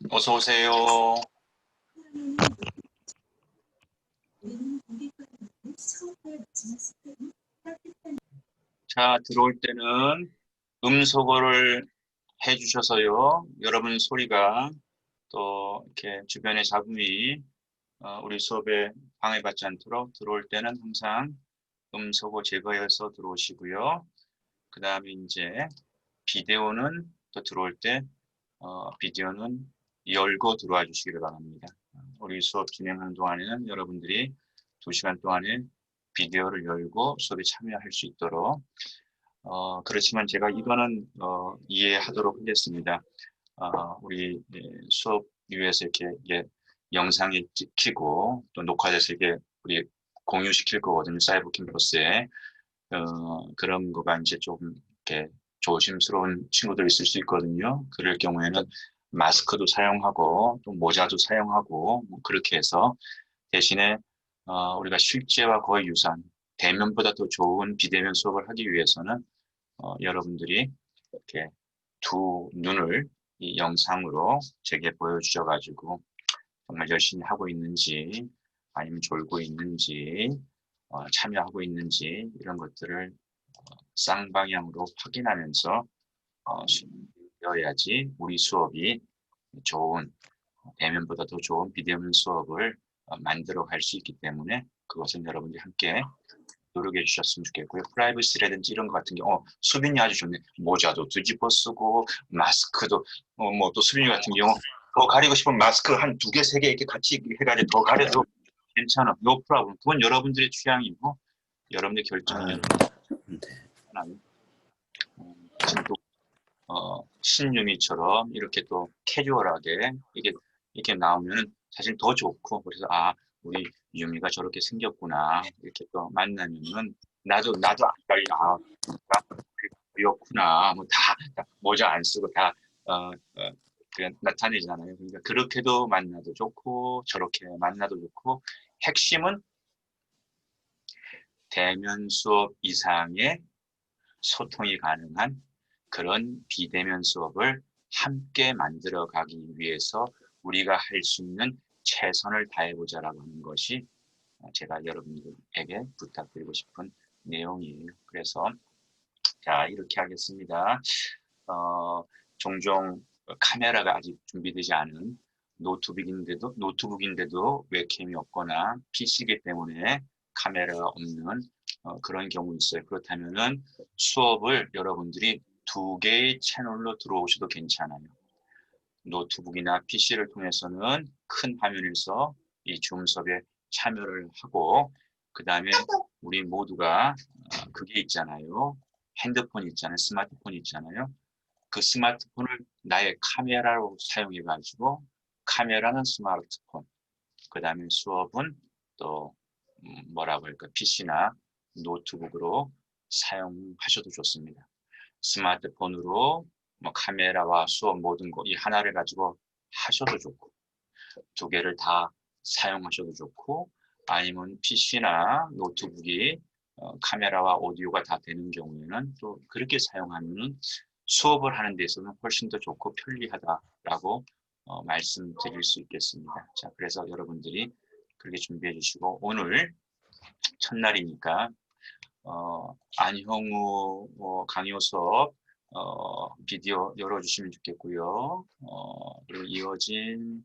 어서 오세요. 자, 들어올 때는 음소거를 해주셔서요. 여러분 소리가 또 이렇게 주변의 잡음이 우리 수업에 방해받지 않도록 들어올 때는 항상 음소거 제거해서 들어오시고요. 그 다음에 이제 비디오는 또 들어올 때 비디오는 열고 들어와 주시기를 바랍니다. 우리 수업 진행하는 동안에는 여러분들이 2시간 동안에 비디오를 열고 수업에 참여할 수 있도록 그렇지만 제가 이거는 이해하도록 하겠습니다. 우리 수업 위에서 이렇게 영상이 찍히고 또 녹화돼서 이게 우리 공유시킬 거거든요. 사이버 캠퍼스에 그런 거가 이제 조금 이렇게 조심스러운 친구들이 있을 수 있거든요. 그럴 경우에는 마스크도 사용하고 또 모자도 사용하고 뭐 그렇게 해서 대신에 우리가 실제와 거의 유사한 대면보다 더 좋은 비대면 수업을 하기 위해서는 여러분들이 이렇게 두 눈을 이 영상으로 제게 보여주셔가지고 정말 열심히 하고 있는지 아니면 졸고 있는지 참여하고 있는지 이런 것들을 쌍방향으로 확인하면서 수업이어야지 우리 수업이 좋은 대면보다 더 좋은 비대면 수업을 만들어 갈 수 있기 때문에 그것은 여러분들이 함께 노력해 주셨으면 좋겠고요. 프라이버시라든지 이런 것 같은 경우, 수빈이 아주 좋네. 모자도 뒤집어 쓰고, 마스크도, 뭐 또 수빈이 같은 경우, 더 가리고 싶으면 마스크 한 2개, 3개 이렇게 같이 해가지고 더 가려도 괜찮아. No problem. 그건 여러분들의 취향이고, 여러분의 결정은 여러분들. 지금 또, 신유미처럼 이렇게 또 캐주얼하게 이렇게 나오면 사실 더 좋고, 그래서, 우리 유미가 저렇게 생겼구나. 이렇게 또 만나면은, 나도 빨리, 그렇구나. 뭐 다 모자 안 쓰고 다, 나타내잖아요. 그러니까 그렇게도 만나도 좋고, 저렇게 만나도 좋고, 핵심은 대면 수업 이상의 소통이 가능한 그런 비대면 수업을 함께 만들어 가기 위해서 우리가 할 수 있는 최선을 다해보자라고 하는 것이 제가 여러분들에게 부탁드리고 싶은 내용이에요. 그래서 자, 이렇게 하겠습니다. 종종 카메라가 아직 준비되지 않은 노트북인데도 웹캠이 없거나 PC이기 때문에 카메라가 없는 그런 경우 있어요. 그렇다면은 수업을 여러분들이 2개의 채널로 들어오셔도 괜찮아요. 노트북이나 PC를 통해서는 큰 화면에서 이 줌 수업에 참여를 하고 그 다음에 우리 모두가 그게 있잖아요. 핸드폰 있잖아요. 스마트폰 있잖아요. 그 스마트폰을 나의 카메라로 사용해가지고 카메라는 스마트폰, 그 다음에 수업은 또 뭐라고 할까 PC나 노트북으로 사용하셔도 좋습니다. 스마트폰으로 뭐 카메라와 수업 모든 거 이 하나를 가지고 하셔도 좋고 2개를 다 사용하셔도 좋고 아니면 PC나 노트북이 카메라와 오디오가 다 되는 경우에는 또 그렇게 사용하면 수업을 하는 데 있어서는 훨씬 더 좋고 편리하다라고 말씀드릴 수 있겠습니다. 자, 그래서 여러분들이 그렇게 준비해 주시고 오늘 첫날이니까 안형우 강요 수업 비디오 열어주시면 좋겠고요. 그리고 이어진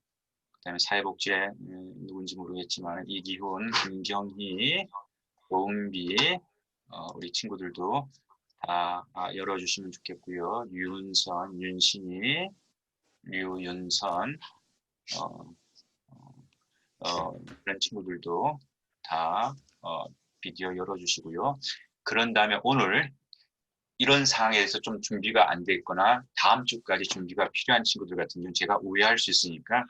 그다음에 사회복지에 누군지 모르겠지만 이기훈, 김경희, 고은비 우리 친구들도 다 열어주시면 좋겠고요. 유은선, 윤신이, 류윤선 그런 친구들도 다 비디오 열어주시고요. 그런 다음에 오늘 이런 상황에 대해서 좀 준비가 안 돼 있거나 다음 주까지 준비가 필요한 친구들 같은 경우는 제가 오해할 수 있으니까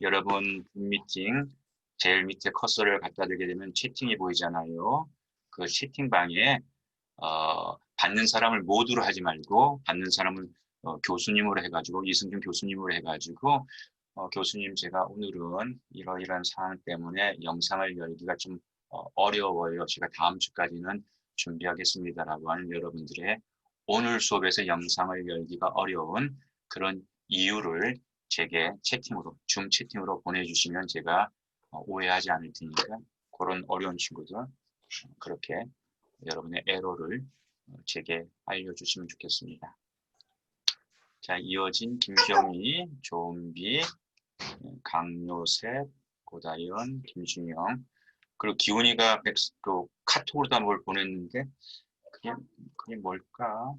여러분 미팅 제일 밑에 커서를 갖다 대게 되면 채팅이 보이잖아요. 그 채팅방에 받는 사람을 모두로 하지 말고 받는 사람을 교수님으로 해가지고 이승준 교수님으로 해가지고 교수님 제가 오늘은 이러이러한 상황 때문에 영상을 열기가 좀 어려워요. 제가 다음 주까지는 준비하겠습니다라고 하는 여러분들의 오늘 수업에서 영상을 열기가 어려운 그런 이유를 제게 채팅으로, 줌 채팅으로 보내주시면 제가 오해하지 않을 테니까 그런 어려운 친구들 그렇게 여러분의 에러를 제게 알려주시면 좋겠습니다. 자, 이어진 김시영이, 조은비, 강요셉, 고다연, 김준영, 그리고 기훈이가 그 카톡으로 뭘 보냈는데 그게 뭘까?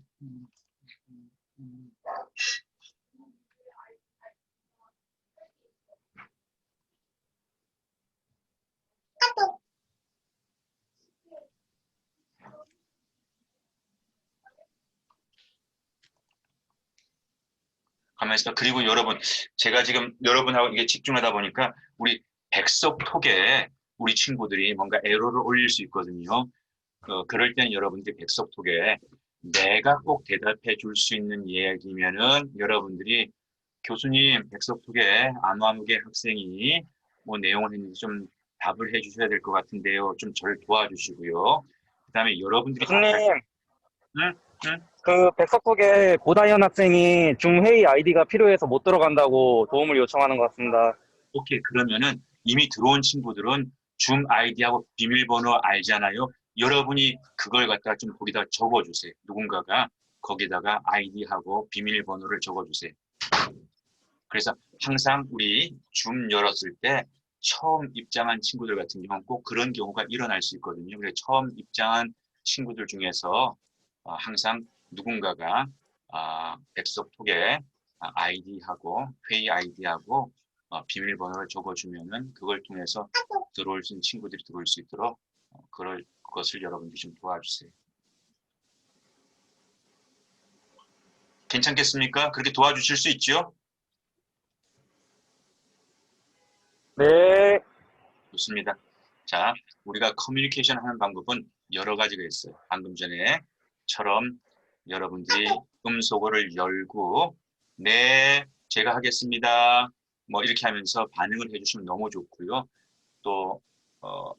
가만히 있어. 그리고 여러분, 제가 지금 여러분하고 이게 집중하다 보니까 우리 백석톡에 우리 친구들이 뭔가 에러를 올릴 수 있거든요. 그럴 때는 여러분들이 백석톡에 내가 꼭 대답해 줄 수 있는 이야기면은 여러분들이 교수님 백석톡에 아무아무개 학생이 뭐 내용을 했는지 좀 답을 해 주셔야 될 것 같은데요. 좀 저를 도와주시고요. 그다음에 여러분들이 교수님, 응? 응? 그 백석국에 고다현 학생이 줌 회의 아이디가 필요해서 못 들어간다고 도움을 요청하는 것 같습니다. 오케이. 그러면은 이미 들어온 친구들은 줌 아이디하고 비밀번호 알잖아요. 여러분이 그걸 갖다 좀 거기다 적어주세요. 누군가가 거기다가 아이디하고 비밀번호를 적어주세요. 그래서 항상 우리 줌 열었을 때 처음 입장한 친구들 같은 경우는 꼭 그런 경우가 일어날 수 있거든요. 그래서 처음 입장한 친구들 중에서 항상 누군가가 백석톡에 아이디하고 회의 아이디하고 비밀번호를 적어주면은 그걸 통해서 들어올 수 있는 친구들이 들어올 수 있도록 그럴 것을 여러분들이 좀 도와주세요. 괜찮겠습니까? 그렇게 도와주실 수 있죠? 네, 좋습니다. 자, 우리가 커뮤니케이션 하는 방법은 여러 가지가 있어요. 방금 전에처럼 여러분들이 음소거를 열고 네, 제가 하겠습니다. 뭐 이렇게 하면서 반응을 해주시면 너무 좋고요. 또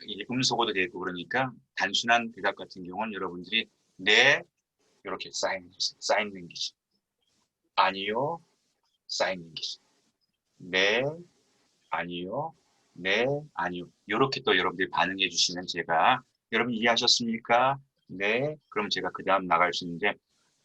이게 음소거도 되고 그러니까 단순한 대답 같은 경우는 여러분들이 네, 이렇게 사인 해주세요. 사인 랭귀지. 아니요, 사인 랭귀지. 네, 아니요. 네, 아니요. 이렇게 또 여러분들이 반응해 주시면 제가 여러분 이해하셨습니까? 네. 그럼 제가 그 다음 나갈 수 있는데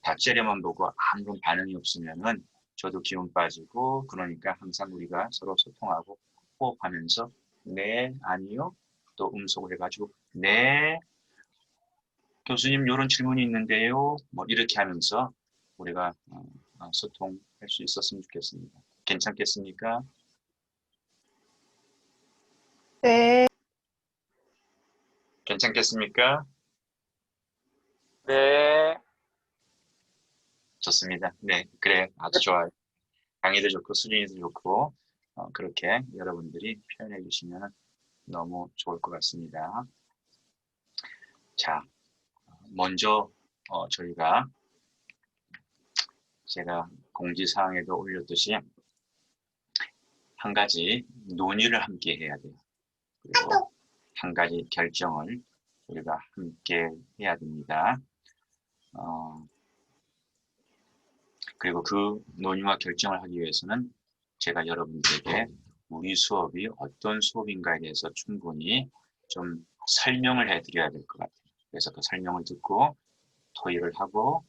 다짜리만 보고 아무런 반응이 없으면은 저도 기운 빠지고 그러니까 항상 우리가 서로 소통하고 호흡하면서 네, 아니요. 또 음속을 해가지고 네, 교수님 이런 질문이 있는데요. 뭐 이렇게 하면서 우리가 소통할 수 있었으면 좋겠습니다. 괜찮겠습니까? 네, 괜찮겠습니까? 네, 좋습니다. 네, 그래. 아주 좋아요. 강의도 좋고, 수준이도 좋고, 그렇게 여러분들이 표현해 주시면 너무 좋을 것 같습니다. 자, 먼저, 저희가, 제가 공지사항에도 올렸듯이, 한 가지 논의를 함께 해야 돼요. 그리고 한 가지 결정을 우리가 함께 해야 됩니다. 그리고 그 논의와 결정을 하기 위해서는 제가 여러분들에게 우리 수업이 어떤 수업인가에 대해서 충분히 좀 설명을 해드려야 될 것 같아요. 그래서 그 설명을 듣고 토의를 하고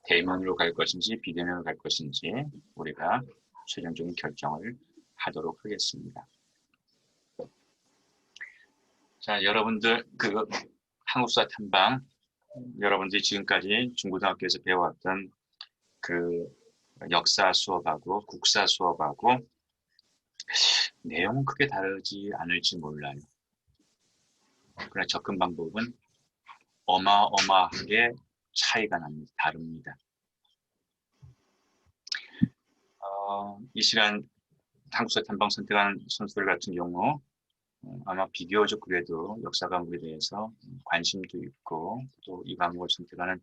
대면으로 갈 것인지 비대면으로 갈 것인지 우리가 최종적인 결정을 하도록 하겠습니다. 자, 여러분들 그 한국사 탐방 여러분들이 지금까지 중고등학교에서 배워왔던 그 역사 수업하고 국사 수업하고 내용은 크게 다르지 않을지 몰라요. 그러나 접근 방법은 어마어마하게 차이가 납니다. 다릅니다. 이 시간 한국사 탐방 선택한 선수들 같은 경우 아마 비교적 그래도 역사 과목에 대해서 관심도 있고 또 이 과목을 선택하는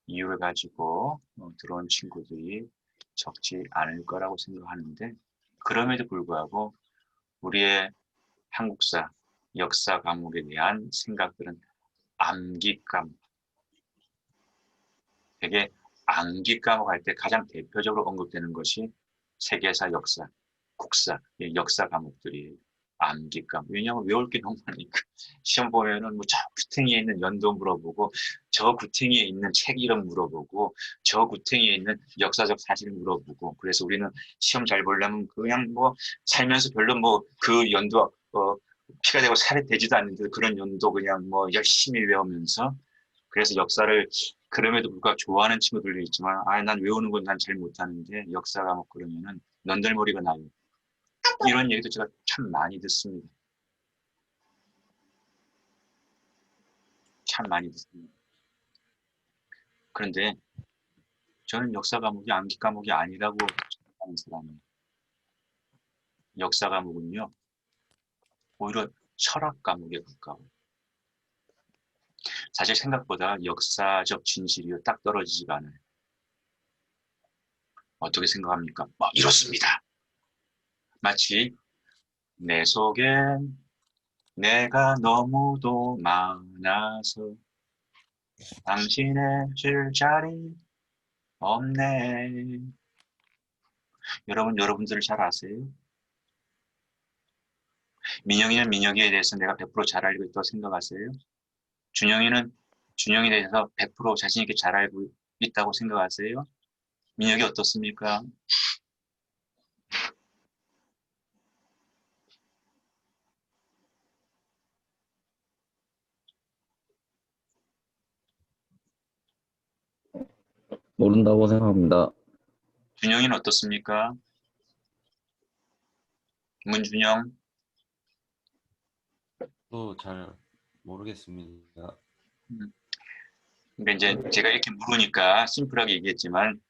이유를 가지고 들어온 친구들이 적지 않을 거라고 생각하는데 그럼에도 불구하고 우리의 한국사, 역사 과목에 대한 생각들은 암기 과목. 되게 암기 과목 할 때 가장 대표적으로 언급되는 것이 세계사, 역사, 국사, 이 역사 과목들이 암기 과목. 왜냐하면 외울 게 너무 많으니까. 시험 보면은 뭐 저 구탱이에 있는 연도 물어보고, 저 구탱이에 있는 책 이름 물어보고, 저 구탱이에 있는 역사적 사실 물어보고. 그래서 우리는 시험 잘 보려면 그냥 뭐 살면서 별로 뭐 그 연도 피가 되고 살이 되지도 않는데 그런 연도 그냥 뭐 열심히 외우면서. 그래서 역사를 그럼에도 불구하고 좋아하는 친구들도 있지만, 아, 난 외우는 건 난 잘 못하는데 역사 과목 그러면은 넌들머리가 나요. 이런 얘기도 제가 참 많이 듣습니다. 참 많이 듣습니다. 그런데 저는 역사 과목이 암기 과목이 아니라고 생각하는 사람이에요. 역사 과목은요, 오히려 철학 과목에 가까워요. 사실 생각보다 역사적 진실이 딱 떨어지지가 않아요. 어떻게 생각합니까? 이렇습니다. 마치 내 속엔 내가 너무도 많아서 당신의 줄 자리 없네. 여러분들 잘 아세요? 민영이는 민혁이에 대해서 내가 100% 잘 알고 있다고 생각하세요? 준영이는 준영이에 대해서 100% 자신 있게 잘 알고 있다고 생각하세요? 민혁이 어떻습니까? 모른다고 생각합니다. 준영이는 어떻습니까? 문준영, 또 잘 모르겠습니다. 근데 이제 제가 이렇게 물으니까 심플하게 얘기했지만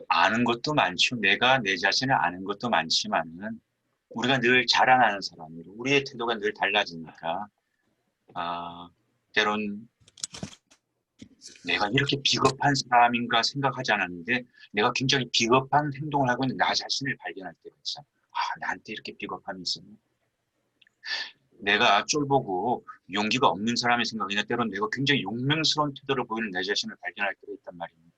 아는 것도 많죠. 내가 내 자신을 아는 것도 많지만은 우리가 늘 자라나는 사람이고 우리의 태도가 늘 달라지니까 때론 내가 이렇게 비겁한 사람인가 생각하지 않았는데 내가 굉장히 비겁한 행동을 하고 있는 나 자신을 발견할 때가 있어. 나한테 이렇게 비겁함이 있었네. 내가 쫄보고 용기가 없는 사람의 생각이나 때론 내가 굉장히 용맹스러운 태도를 보이는 내 자신을 발견할 때가 있단 말입니다.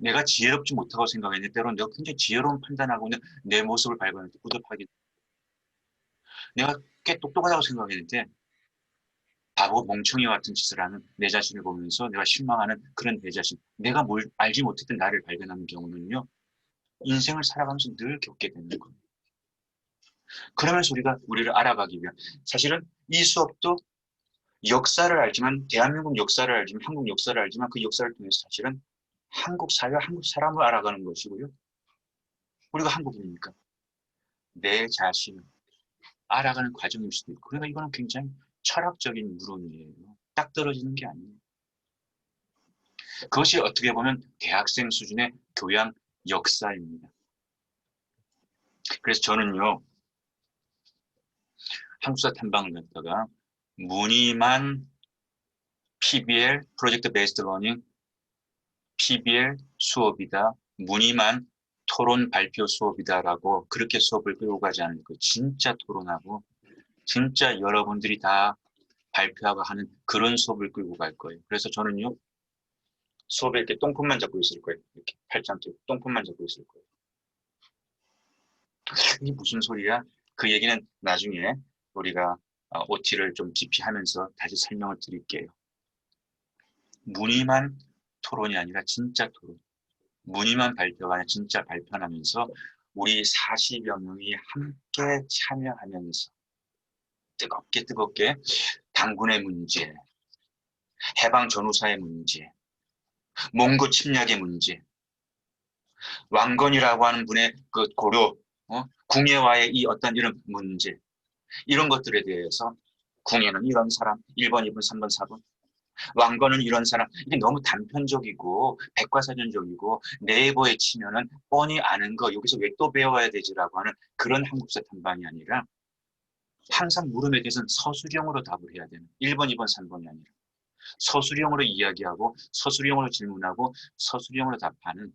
내가 지혜롭지 못하고 생각했는데 때론 내가 굉장히 지혜로운 판단하고 있는 내 모습을 발견할 때 뿌듯하게. 내가 꽤 똑똑하다고 생각했는데 바보 멍청이 같은 짓을 하는 내 자신을 보면서 내가 실망하는 그런 내 자신, 내가 뭘 알지 못했던 나를 발견하는 경우는요, 인생을 살아가면서 늘 겪게 되는 거예요. 그러면서 우리가 우리를 알아가기 위한, 사실은 이 수업도 역사를 알지만, 대한민국 역사를 알지만, 한국 역사를 알지만 그 역사를 통해서 사실은 한국 사회와 한국 사람을 알아가는 것이고요. 우리가 한국인이니까 내 자신을 알아가는 과정일 수도 있고, 그러니까 이거는 굉장히 철학적인 물음이에요. 딱 떨어지는 게 아니에요. 그것이 어떻게 보면 대학생 수준의 교양 역사입니다. 그래서 저는요, 한국사 탐방을 갔다가 무늬만 PBL, 프로젝트 베이스드 러닝, PBL 수업이다. 무늬만 토론 발표 수업이다라고 그렇게 수업을 끌고 가지 않을 거예요. 진짜 토론하고 진짜 여러분들이 다 발표하고 하는 그런 수업을 끌고 갈 거예요. 그래서 저는요, 수업에 이렇게 똥폰만 잡고 있을 거예요. 이렇게 팔짱 끼고 똥폰만 잡고 있을 거예요. 이게 무슨 소리야? 그 얘기는 나중에 우리가 OT를 좀 깊이 하면서 다시 설명을 드릴게요. 무늬만 토론이 아니라 진짜 토론. 무늬만 발표가 아니라 진짜 발표하면서 우리 40여 명이 함께 참여하면서 뜨겁게 당군의 문제, 해방 전후사의 문제, 몽고 침략의 문제, 왕건이라고 하는 분의 그 고려, 궁예와의 이 어떤 이런 문제, 이런 것들에 대해서 궁예는 이런 사람, 1번, 2번, 3번, 4번, 왕건은 이런 사람, 이게 너무 단편적이고 백과사전적이고 네이버에 치면은 뻔히 아는 거 여기서 왜 또 배워야 되지라고 하는 그런 한국사 탐방이 아니라 항상 물음에 대해서는 서술형으로 답을 해야 되는 1번, 2번, 3번이 아니라 서술형으로 이야기하고 서술형으로 질문하고 서술형으로 답하는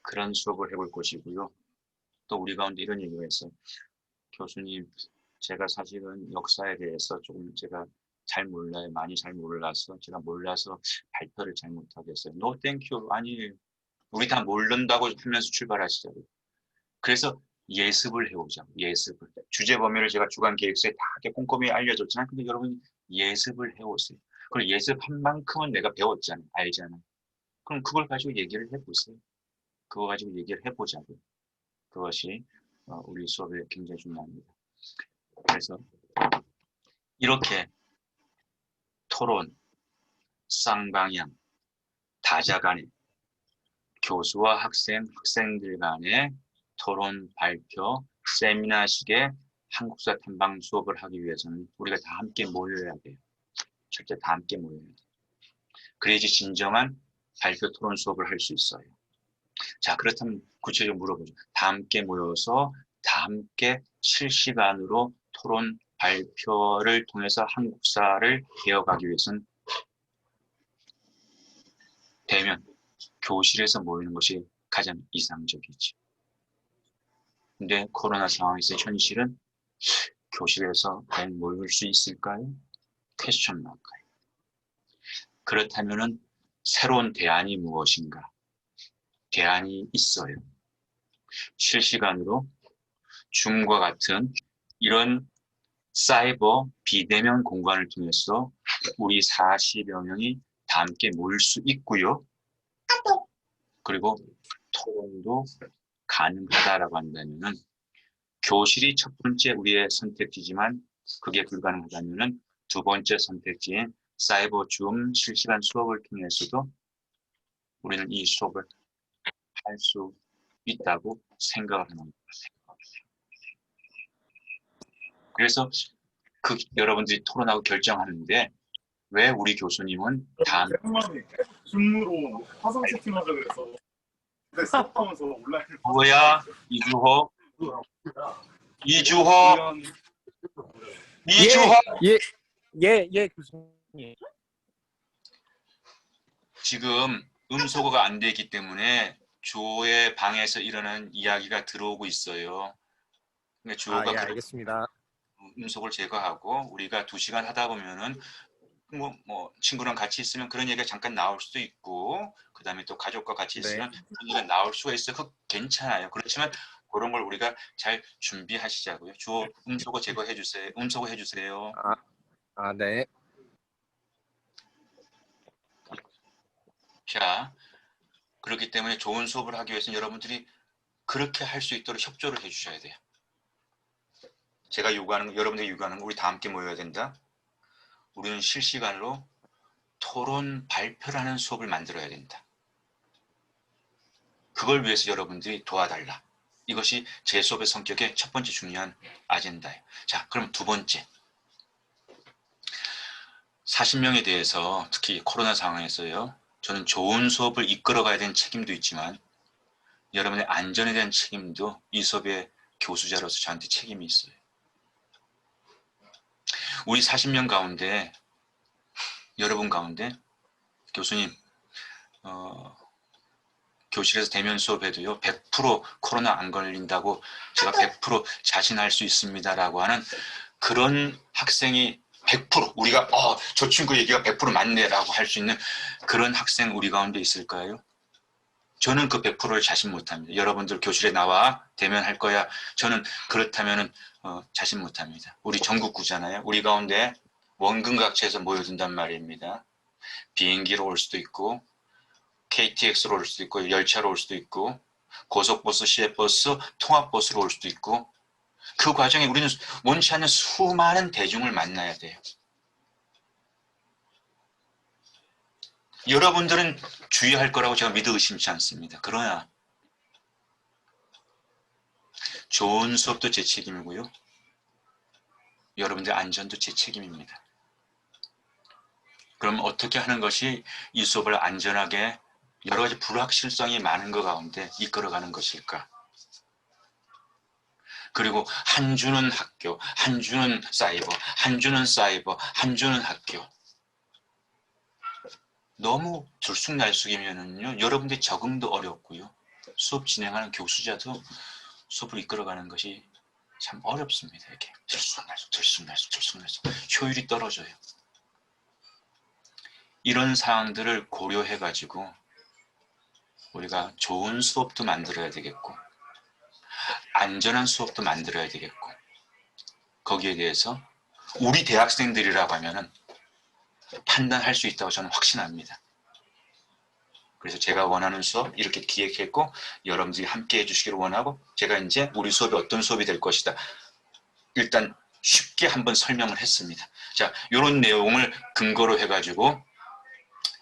그런 수업을 해볼 것이고요. 또 우리 가운데 이런 얘기가 있어요. 교수님, 제가 사실은 역사에 대해서 조금 제가 잘 몰라요. 많이 잘 몰라서 제가 몰라서 발표를 잘 못하겠어요. No, thank you. 아니, 우리 다 모른다고 하면서 출발하시자고요. 그래서 예습을 해오자. 예습을. 주제 범위를 제가 주간 계획서에 다 이렇게 꼼꼼히 알려줬잖아요. 근데 여러분 예습을 해오세요. 그리고 예습한 만큼은 내가 배웠잖아요. 알잖아요. 그럼 그걸 가지고 얘기를 해보세요. 그거 가지고 얘기를 해보자고요. 그것이 우리 수업에 굉장히 중요합니다. 그래서 이렇게 토론, 쌍방향, 다자간에 교수와 학생, 학생들 간의 토론, 발표, 세미나식의 한국사 탐방 수업을 하기 위해서는 우리가 다 함께 모여야 돼요. 절대 다 함께 모여야 돼요. 그래야지 진정한 발표 토론 수업을 할 수 있어요. 자, 그렇다면 구체적으로 물어보죠. 다 함께 모여서 다 함께 실시간으로 토론, 발표를 통해서 한국사를 배워가기 위해서는 대면, 교실에서 모이는 것이 가장 이상적이지. 근데 코로나 상황에서 현실은 교실에서 과연 모일 수 있을까요? 퀘스천 마크예요. 그렇다면은 새로운 대안이 무엇인가? 대안이 있어요. 실시간으로 줌과 같은 이런 사이버 비대면 공간을 통해서 우리 40여 명이 다 함께 모일 수 있고요. 그리고 토론도 가능하다라고 한다면은 교실이 첫 번째 우리의 선택지지만 그게 불가능하다면은 두 번째 선택지인 사이버 줌 실시간 수업을 통해서도 우리는 이 수업을 할 수 있다고 생각을 하는 겁니다. 그래서 여러분들이 토론하고 결정하는데 왜 우리 교수님은 다음 오랜만에 줌으로 화상 채팅하자 그래서 근데 수업하면서 온라인 뭐야 이주호 교수님. 지금 음소거가 안 되기 때문에 조의 방에서 일어나는 이야기가 들어오고 있어요. 근데 조가 알겠습니다. 음소거를 제거하고 우리가 2시간 하다 보면은 뭐 친구랑 같이 있으면 그런 얘기가 잠깐 나올 수도 있고 그 다음에 또 가족과 같이 있으면 그런 얘기가 나올 수가 있어요. 그거 괜찮아요. 그렇지만 그런 걸 우리가 잘 준비하시자고요. 조 음소거 제거해 주세요. 음소거 해주세요. 네. 자, 그렇기 때문에 좋은 수업을 하기 위해서는 여러분들이 그렇게 할 수 있도록 협조를 해주셔야 돼요. 제가 요구하는 거, 여러분들이 요구하는 거 우리 다 함께 모여야 된다. 우리는 실시간으로 토론 발표라는 수업을 만들어야 된다. 그걸 위해서 여러분들이 도와달라. 이것이 제 수업의 성격의 첫 번째 중요한 아젠다예요. 자, 그럼 두 번째. 40명에 대해서 특히 코로나 상황에서요. 저는 좋은 수업을 이끌어가야 되는 책임도 있지만 여러분의 안전에 대한 책임도 이 수업의 교수자로서 저한테 책임이 있어요. 우리 40명 가운데 여러분 가운데 교수님 교실에서 대면 수업해도요 100% 코로나 안 걸린다고 제가 100% 자신할 수 있습니다라고 하는 그런 학생이 100% 우리가 저 친구 얘기가 100% 맞네라고 할 수 있는 그런 학생 우리 가운데 있을까요? 저는 그 100%를 자신 못합니다. 여러분들 교실에 나와 대면할 거야. 저는 그렇다면은 자신 못합니다. 우리 전국구잖아요. 우리 가운데 원근각지에서 모여든단 말입니다. 비행기로 올 수도 있고 KTX로 올 수도 있고 열차로 올 수도 있고 고속버스, 시외버스, 통합버스로 올 수도 있고 그 과정에 우리는 원치 않는 수많은 대중을 만나야 돼요. 여러분들은 주의할 거라고 제가 믿어 의심치 않습니다. 그러나 좋은 수업도 제 책임이고요. 여러분들 안전도 제 책임입니다. 그럼 어떻게 하는 것이 이 수업을 안전하게 여러 가지 불확실성이 많은 것 가운데 이끌어가는 것일까? 그리고 한 주는 학교, 한 주는 사이버, 한 주는 사이버, 한 주는 학교. 너무 들쑥날쑥이면은요, 여러분들의 적응도 어렵고요. 수업 진행하는 교수자도 수업을 이끌어가는 것이 참 어렵습니다. 이렇게 들쑥날쑥 효율이 떨어져요. 이런 사항들을 고려해가지고 우리가 좋은 수업도 만들어야 되겠고 안전한 수업도 만들어야 되겠고 거기에 대해서 우리 대학생들이라고 하면은 판단할 수 있다고 저는 확신합니다. 그래서 제가 원하는 수업 이렇게 기획했고 여러분들이 함께 해주시기를 원하고 제가 이제 우리 수업이 어떤 수업이 될 것이다. 일단 쉽게 한번 설명을 했습니다. 자, 이런 내용을 근거로 해가지고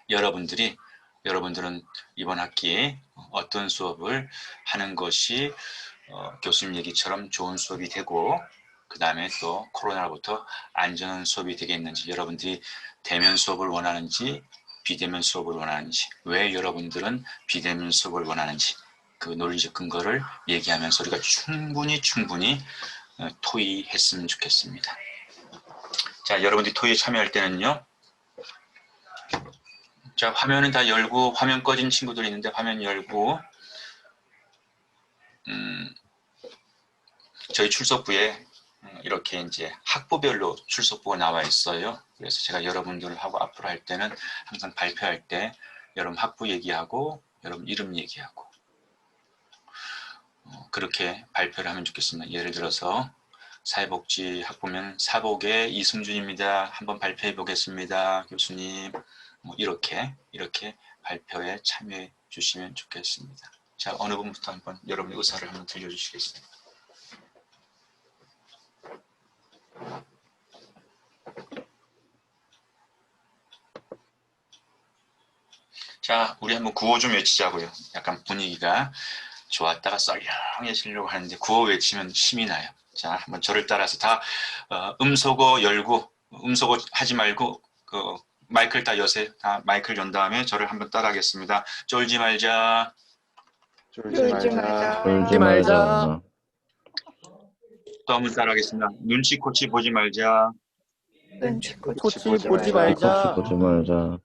여러분들은 이번 학기에 어떤 수업을 하는 것이 교수님 얘기처럼 좋은 수업이 되고 그 다음에 또 코로나로부터 안전한 수업이 되겠는지 여러분들이 대면 수업을 원하는지 비대면 수업을 원하는지 왜 여러분들은 비대면 수업을 원하는지 그 논리적 근거를 얘기하면서 우리가 충분히 토의했으면 좋겠습니다. 자, 여러분들이 토의에 참여할 때는요. 자, 화면은 다 열고 화면 꺼진 친구들이 있는데 화면 열고 저희 출석부에 이렇게 이제 학부별로 출석부가 나와 있어요. 그래서 제가 여러분들하고 앞으로 할 때는 항상 발표할 때 여러분 학부 얘기하고 여러분 이름 얘기하고 그렇게 발표를 하면 좋겠습니다. 예를 들어서 사회복지 학부면 사복의 이승준입니다. 한번 발표해 보겠습니다. 교수님 이렇게 발표에 참여해 주시면 좋겠습니다. 자, 어느 분부터 한번 여러분의 의사를 한번 들려주시겠습니다. 자, 우리 한번 구호 좀 외치자고요. 약간 분위기가 좋았다가 썰렁해지려고 하는데 구호 외치면 힘이 나요. 자, 한번 저를 따라서 다 음소거 열고 음소거 하지 말고 그 마이크를 다 여세요. 다 마이크를 연 다음에 저를 한번 따라하겠습니다. 쫄지 말자. 쫄지 말자. 울지 말자. 또 한번 따라하겠습니다. 눈치코치 보지 말자. 눈치코치 보지 말자. 보지 말자.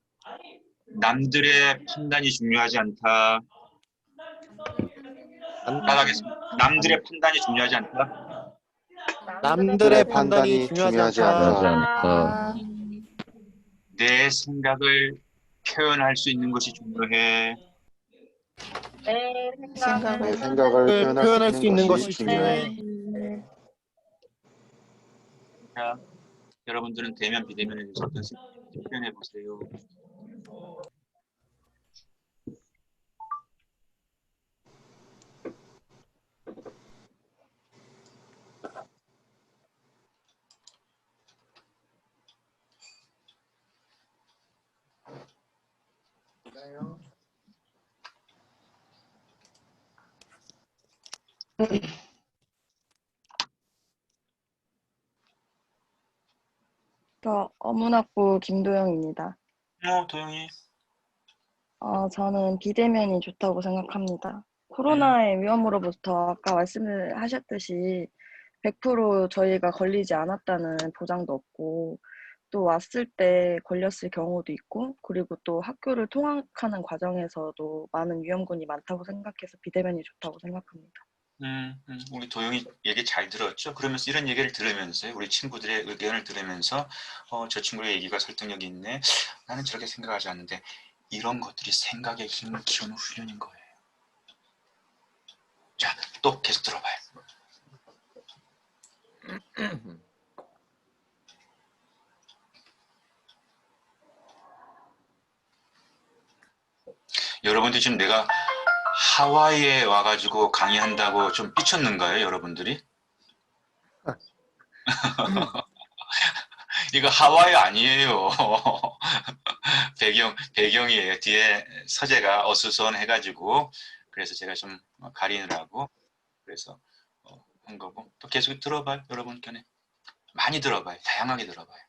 남들의 판단이 중요하지 않다. 따라하겠습니다. 남들의 판단이 중요하지 않다. 남들의 판단이 중요하지 중요하지 않다. 않다. 내 생각을 표현할 수 있는 것이 중요해. 내 생각을 생각을 표현할 수 있는 것이 중요해. 자, 여러분들은 대면 비대면에 대해서 어떤 생각인지 표현해 보세요. 저 어문학부 김도영입니다. 도영이. 저는 비대면이 좋다고 생각합니다. 코로나의 위험으로부터 아까 말씀을 하셨듯이 100% 저희가 걸리지 않았다는 보장도 없고 또 왔을 때 걸렸을 경우도 있고 그리고 또 학교를 통학하는 과정에서도 많은 위험군이 많다고 생각해서 비대면이 좋다고 생각합니다. 우리 도영이 얘기 잘 들었죠? 그러면서 이런 얘기를 들으면서 우리 친구들의 의견을 들으면서 저 친구의 얘기가 설득력이 있네. 나는 저렇게 생각하지 않는데 이런 것들이 생각의 힘을 키우는 훈련인 거예요. 자, 또 계속 들어봐요. 여러분들 지금 내가 하와이에 와가지고 강의한다고 좀 삐쳤는가요, 여러분들이? 이거 하와이 아니에요. 배경이에요. 뒤에 서재가 어수선해가지고 그래서 제가 좀 가리느라고 그래서 한 거고 또 계속 들어봐요, 여러분 견해. 많이 들어봐요. 다양하게 들어봐요.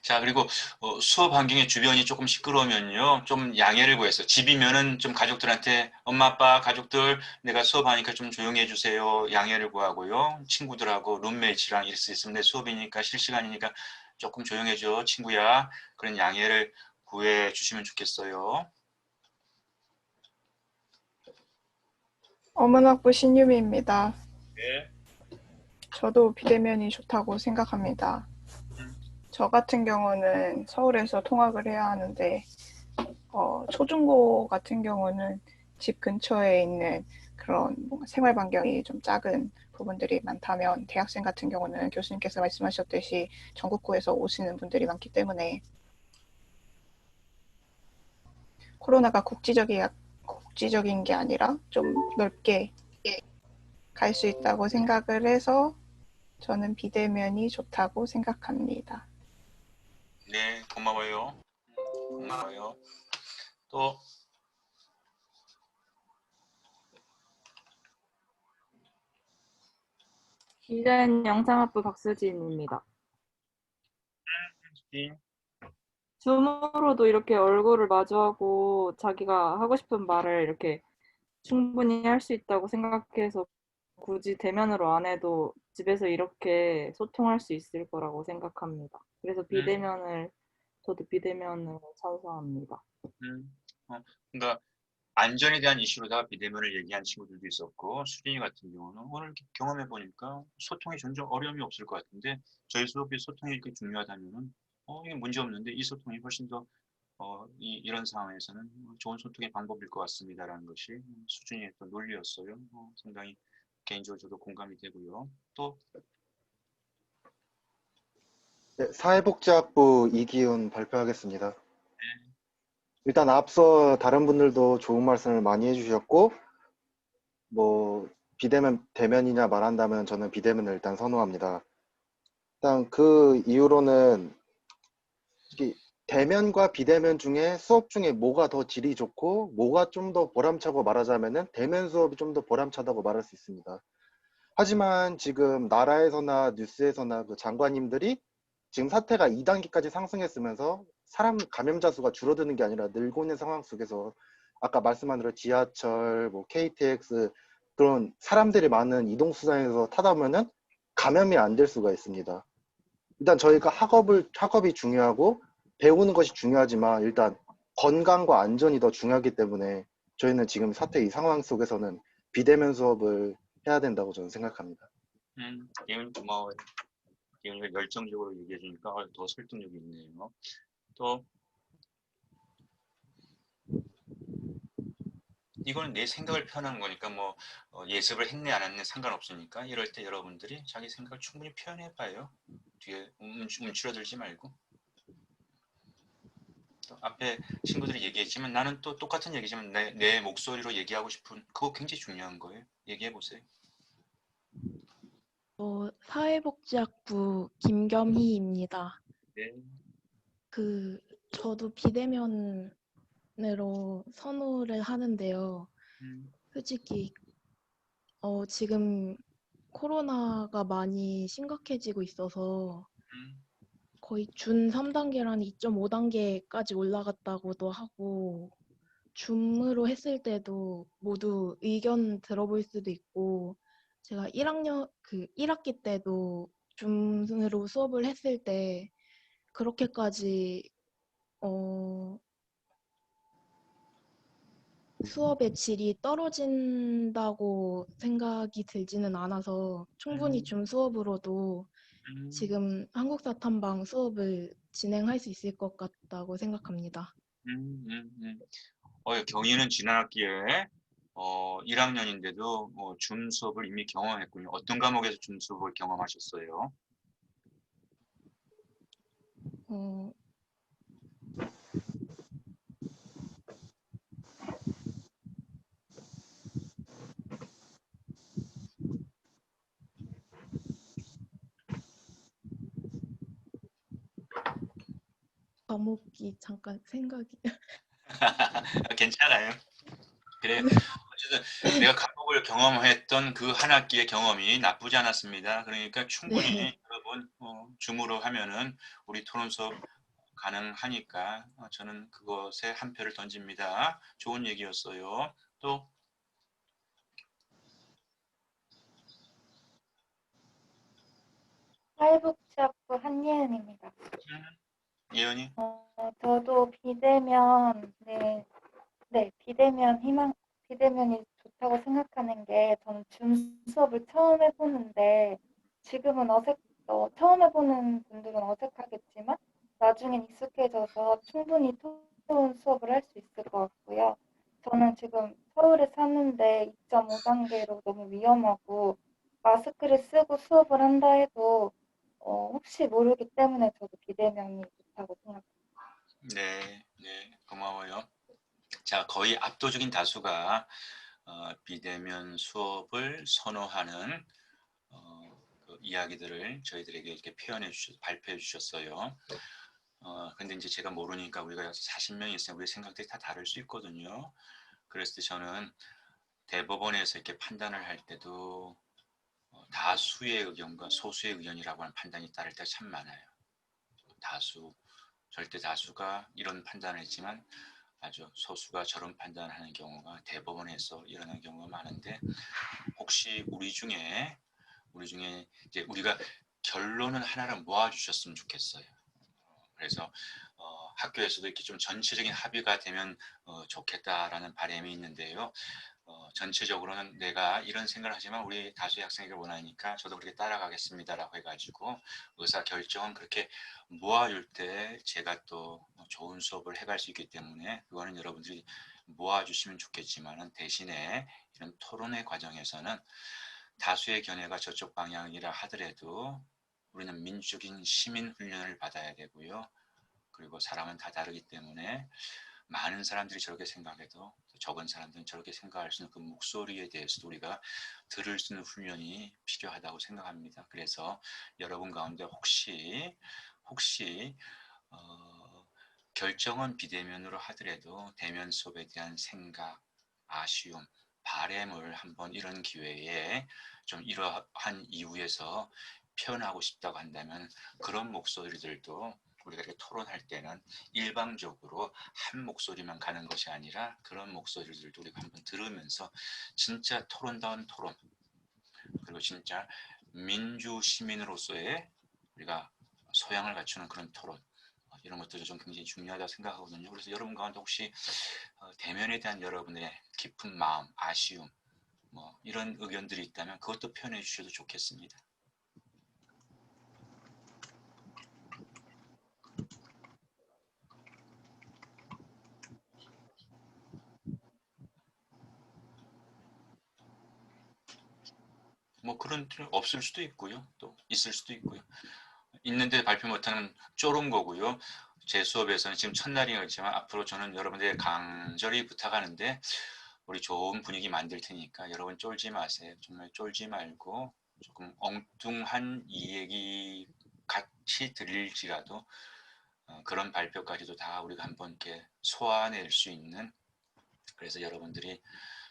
자, 그리고 수업 환경의 주변이 조금 시끄러우면요 좀 양해를 구해서 집이면은 좀 가족들한테 엄마 아빠 가족들 내가 수업하니까 좀 조용히 해주세요 양해를 구하고요 친구들하고 룸메이트랑 이럴 수 있으면 내 수업이니까 실시간이니까 조금 조용해져 친구야 그런 양해를 구해 주시면 좋겠어요. 어문학부 신유미입니다. 네. 저도 비대면이 좋다고 생각합니다. 저 같은 경우는 서울에서 통학을 해야 하는데, 초중고 같은 경우는 집 근처에 있는 그런 뭔가 생활 반경이 좀 작은 부분들이 많다면, 대학생 같은 경우는 교수님께서 말씀하셨듯이 전국구에서 오시는 분들이 많기 때문에 코로나가 국지적인 게 아니라 좀 넓게 갈 수 있다고 생각을 해서 저는 비대면이 좋다고 생각합니다. 네, 고마워요. 고마워요. 또 디자인 영상학부 박수진입니다. 줌으로도 이렇게 얼굴을 마주하고 자기가 하고 싶은 말을 이렇게 충분히 할 수 있다고 생각해서 굳이 대면으로 안 해도 집에서 이렇게 소통할 수 있을 거라고 생각합니다. 그래서 저도 비대면을 찬성합니다. 그러니까 안전에 대한 이슈로다가 비대면을 얘기한 친구들도 있었고, 수진이 같은 경우는 오늘 이렇게 경험해 보니까 소통이 점점 어려움이 없을 것 같은데, 저희 수업이 소통이 이렇게 중요하다면은 이게 문제 없는데 이 소통이 훨씬 더 이런 상황에서는 좋은 소통의 방법일 것 같습니다라는 것이 수준이의 또 논리였어요. 상당히 개인적으로 저도 공감이 되고요. 또 네, 사회복지학부 이기훈 발표하겠습니다. 일단 앞서 다른 분들도 좋은 말씀을 많이 해주셨고, 뭐 비대면 대면이냐 말한다면 저는 비대면을 일단 선호합니다. 일단 그 이유로는 이게 대면과 비대면 중에 수업 중에 뭐가 더 질이 좋고 뭐가 좀 더 보람차고 말하자면은 대면 수업이 좀 더 보람차다고 말할 수 있습니다. 하지만 지금 나라에서나 뉴스에서나 그 장관님들이 지금 사태가 2단계까지 상승했으면서 사람 감염자 수가 줄어드는 게 아니라 늘고 있는 상황 속에서 아까 말씀한 대로 지하철, 뭐 KTX 그런 사람들이 많은 이동수단에서 타다 보면은 감염이 안 될 수가 있습니다. 일단 저희가 학업이 중요하고 배우는 것이 중요하지만 일단 건강과 안전이 더 중요하기 때문에 저희는 지금 사태 이 상황 속에서는 비대면 수업을 해야 된다고 저는 생각합니다. 예은 고마워요. 예은이가 열정적으로 얘기해 주니까 더 설득력이 있네요. 또 이거는 내 생각을 표현하는 거니까 뭐 예습을 했네 안 했네 상관없으니까 이럴 때 여러분들이 자기 생각을 충분히 표현해 봐요. 뒤에 움츠러들지 말고. 또 앞에 친구들이 얘기했지만 나는 또 똑같은 얘기지만 내 목소리로 얘기하고 싶은 그거 굉장히 중요한 거예요. 얘기해 보세요. 사회복지학부 김겸희입니다. 네. 저도 비대면으로 선호를 하는데요. 솔직히, 지금 코로나가 많이 심각해지고 있어서 거의 준 3단계라는 2.5단계까지 올라갔다고도 하고, 줌으로 했을 때도 모두 의견 들어볼 수도 있고, 제가 1학기 때도 줌으로 수업을 했을 때 그렇게까지 수업의 질이 떨어진다고 생각이 들지는 않아서 충분히 줌 수업으로도 지금 한국사 탐방 수업을 진행할 수 있을 것 같다고 생각합니다. 경희는 지난 학기에 1학년인데도 줌 수업을 이미 경험했군요. 어떤 과목에서 줌 수업을 경험하셨어요? 과목이 잠깐 생각이 괜찮아요. 그래. 어쨌든 내가 과목을 경험했던 그 한 학기의 경험이 나쁘지 않았습니다. 그러니까 충분히 네. 여러분 줌으로 하면은 우리 토론 수업 가능하니까 저는 그것에 한 표를 던집니다. 좋은 얘기였어요. 또 사회복지학부 한예은입니다. 예은이? 저도 비대면이 좋다고 생각하는 게 저는 줌 수업을 처음 해보는데 지금은 처음 해보는 분들 분들은 어색하겠지만 나중엔 익숙해져서 충분히 토론 수업을 할 수 있을 것 같고요. 저는 지금 서울에 사는데 2.5단계로 너무 위험하고 마스크를 쓰고 수업을 한다 해도 혹시 모르기 때문에 저도 비대면이 좋다고 생각합니다. 네, 네, 고마워요. 자, 거의 압도적인 다수가 비대면 수업을 선호하는 그 이야기들을 저희들에게 이렇게 발표해 주셨어요. 근데 이제 제가 모르니까 우리가 40명이 있으면 우리 생각들이 다 다를 수 있거든요. 그랬을 때 저는 대법원에서 이렇게 판단을 할 때도 다수의 의견과 소수의 의견이라고 하는 판단이 따를 때가 참 많아요. 절대 다수가 이런 판단을 했지만 아주 소수가 저런 판단을 하는 경우가 대법원에서 일어나는 경우가 많은데, 혹시 우리 중에 이제 우리가 결론은 하나를 모아주셨으면 좋겠어요. 그래서 학교에서도 이렇게 좀 전체적인 합의가 되면 좋겠다라는 바람이 있는데요. 전체적으로는 내가 이런 생각을 하지만 우리 다수의 학생에게 원하니까 저도 그렇게 따라가겠습니다라고 해가지고 의사 결정은 그렇게 모아줄 때 제가 또 좋은 수업을 해갈 수 있기 때문에 그거는 여러분들이 모아주시면 좋겠지만, 대신에 이런 토론의 과정에서는 다수의 견해가 저쪽 방향이라 하더라도 우리는 민주적인 시민 훈련을 받아야 되고요. 그리고 사람은 다 다르기 때문에 많은 사람들이 저렇게 생각해도 적은 사람들은 저렇게 생각할 수 있는 그 목소리에 대해서도 우리가 들을 수 있는 훈련이 필요하다고 생각합니다. 그래서 여러분 가운데 혹시 결정은 비대면으로 하더라도 대면 수업에 대한 생각, 아쉬움, 바램을 한번 이런 기회에 좀 이러한 이유에서 표현하고 싶다고 한다면, 그런 목소리들도 우리가 이렇게 토론할 때는 일방적으로 한 목소리만 가는 것이 아니라 그런 목소리들도 우리가 한번 들으면서 진짜 토론다운 토론, 그리고 진짜 민주 시민으로서의 우리가 소양을 갖추는 그런 토론, 이런 것들이 좀 굉장히 중요하다고 생각하거든요. 그래서 여러분 가운데 혹시 대면에 대한 여러분의 깊은 마음, 아쉬움, 뭐 이런 의견들이 있다면 그것도 표현해 주셔도 좋겠습니다. 뭐 그런 틀 없을 수도 있고요, 또 있을 수도 있고요. 있는데 발표 못하는 쫄은 거고요. 제 수업에서는 지금 첫날이었지만 앞으로 저는 여러분들에게 간절히 부탁하는데, 우리 좋은 분위기 만들 테니까 여러분 쫄지 마세요. 정말 쫄지 말고 조금 엉뚱한 이 얘기 같이 들릴지라도 그런 발표까지도 다 우리가 한번 이렇게 소화낼 수 있는, 그래서 여러분들이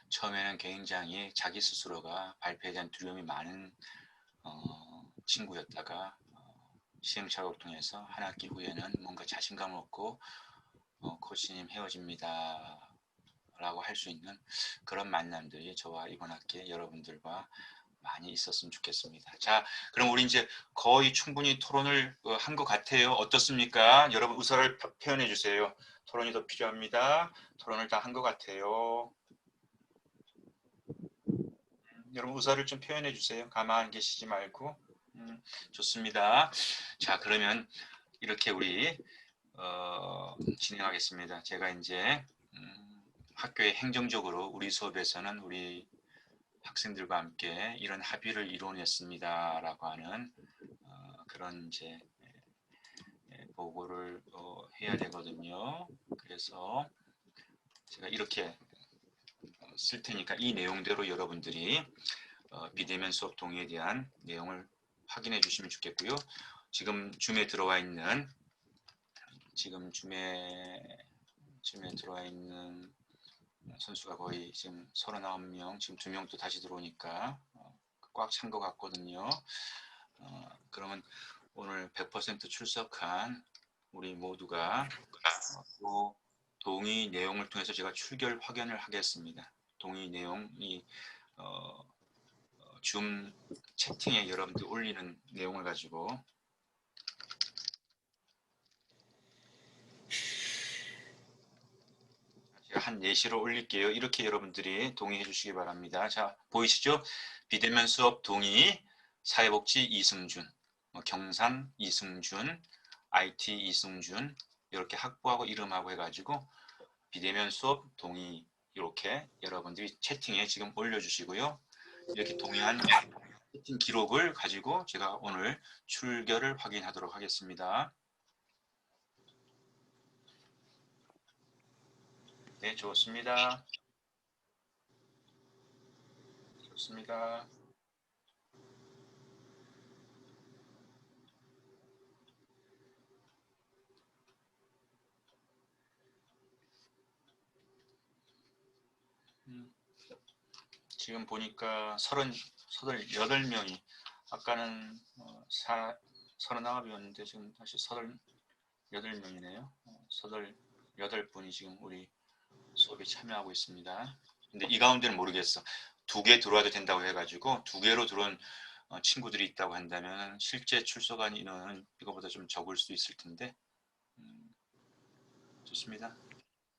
처음에는 굉장히 자기 스스로가 발표에 대한 두려움이 많은 친구였다가 시행착오를 통해서 한 학기 후에는 뭔가 자신감을 얻고 코치님 헤어집니다 라고 할 수 있는 그런 만남들이 저와 이번 학기에 여러분들과 많이 있었으면 좋겠습니다. 자, 그럼 우리 이제 거의 충분히 토론을 한 것 같아요. 어떻습니까? 여러분 의사를 표현해 주세요. 토론이 더 필요합니다. 토론을 다 한 것 같아요. 여러분 의사를 좀 표현해 주세요. 가만히 계시지 말고. 좋습니다. 자, 그러면 이렇게 우리 진행하겠습니다. 제가 이제 학교의 행정적으로 우리 수업에서는 우리 학생들과 함께 이런 합의를 이뤄냈습니다라고 하는 그런 이제 보고를 해야 되거든요. 그래서 제가 이렇게 쓸 테니까 이 내용대로 여러분들이 비대면 수업 동의에 대한 내용을 확인해 주시면 좋겠고요. 지금 줌에 들어와 있는 선수가 거의 지금 39명, 지금 2명 또 다시 들어오니까 꽉 찬 것 같거든요. 그러면 오늘 100% 출석한 우리 모두가 또 동의 내용을 통해서 제가 출결 확인을 하겠습니다. 동의 내용이 줌 채팅에 여러분들 올리는 내용을 가지고 제가 한 4시로 올릴게요. 이렇게 여러분들이 동의해 주시기 바랍니다. 자, 보이시죠? 비대면 수업 동의, 사회복지 이승준, 경상 이승준, IT 이승준 이렇게 학부하고 이름하고 해가지고 비대면 수업 동의 이렇게 여러분들이 채팅에 지금 올려주시고요. 이렇게 동의한 채팅 기록을 가지고 제가 오늘 출결을 확인하도록 하겠습니다. 네, 좋습니다. 좋습니다. 지금 보니까 38명이 아까는 39이었는데 지금 다시 38명이네요. 38분이 지금 우리 수업에 참여하고 있습니다. 근데 이 가운데는 모르겠어. 2개 들어와도 된다고 해가지고 2개로 들어온 친구들이 있다고 한다면 실제 출석한 인원은 이거보다 좀 적을 수 있을 텐데 좋습니다.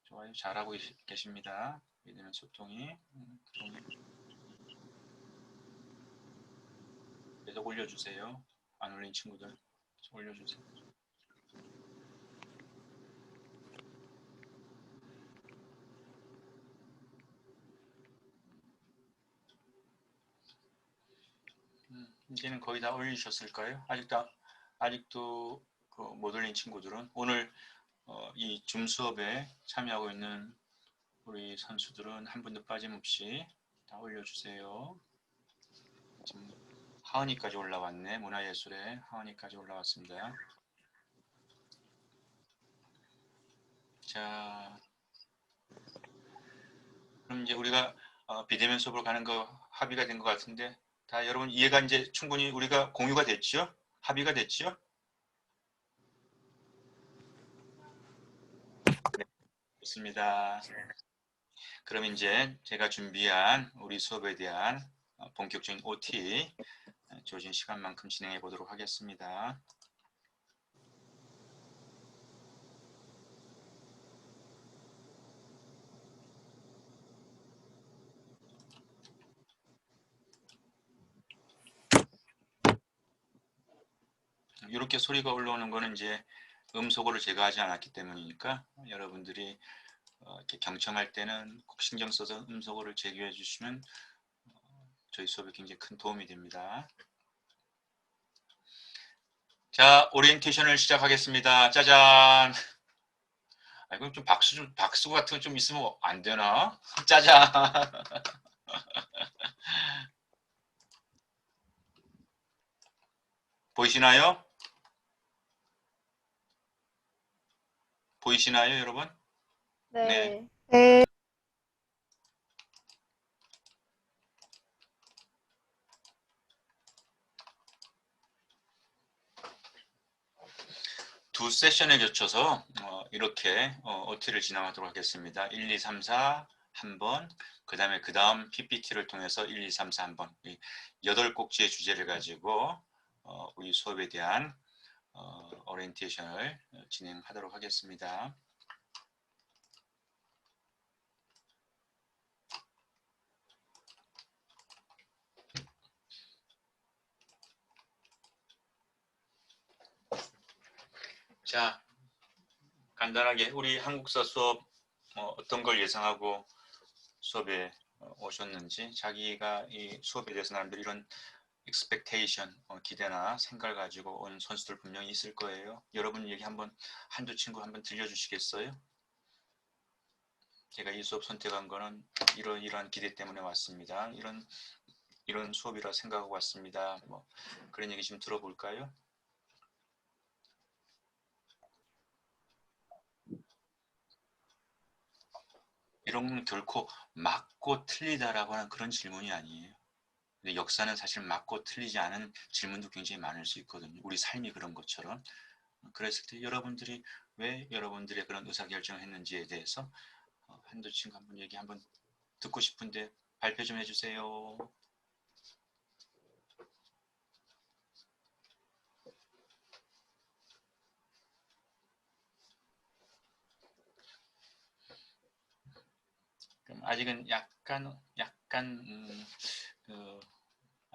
좋아요. 잘하고 계십니다. 이제는 소통이 계속 올려주세요. 안 올린 친구들 올려주세요. 이제는 거의 다 올리셨을까요? 아직도 못 올린 친구들은 오늘 이 줌 수업에 참여하고 있는 우리 선수들은 한 분도 빠짐없이 다 올려주세요. 지금 하은이까지 올라왔네. 문화예술에 하은이까지 올라왔습니다. 자, 그럼 이제 우리가 비대면 수업으로 가는 거 합의가 된 것 같은데 다 여러분 이해가 이제 충분히 우리가 공유가 됐죠? 합의가 됐죠? 네, 좋습니다. 그럼 이제 제가 준비한 우리 수업에 대한 본격적인 OT 주어진 시간만큼 진행해 보도록 하겠습니다. 이렇게 소리가 올라오는 거는 이제 음소거를 제거하지 않았기 때문이니까 여러분들이 이렇게 경청할 때는 꼭 신경 써서 음소거를 제거해 주시면 저희 수업에 굉장히 큰 도움이 됩니다. 자, 오리엔테이션을 시작하겠습니다. 짜잔. 이건 좀 박수 같은 거 좀 있으면 안 되나? 짜잔. 보이시나요? 보이시나요, 여러분? 네. 네. 두 세션에 걸쳐서 이렇게 OT를 진행하도록 하겠습니다. 1, 2, 3, 4 한 번, 그 다음 PPT를 통해서 1, 2, 3, 4 한 번, 8꼭지의 주제를 가지고 우리 수업에 대한 오리엔테이션을 진행하도록 하겠습니다. 자, 간단하게 우리 한국사 수업 어떤 걸 예상하고 수업에 오셨는지, 자기가 이 수업에 대해서 나름대로 이런 expectation, 기대나 생각을 가지고 온 선수들 분명히 있을 거예요. 여러분 얘기 한두 친구 한번 들려주시겠어요? 제가 이 수업 선택한 거는 이러한 기대 때문에 왔습니다. 이런 수업이라 생각하고 왔습니다. 뭐 그런 얘기 좀 들어볼까요? 이런 건 결코 맞고 틀리다라고 하는 그런 질문이 아니에요. 근데 역사는 사실 맞고 틀리지 않은 질문도 굉장히 많을 수 있거든요. 우리 삶이 그런 것처럼. 그랬을 때 여러분들이 왜 여러분들의 그런 의사결정을 했는지에 대해서 한두 친구 한번 얘기 한번 듣고 싶은데 발표 좀 해주세요. 그럼 아직은 약간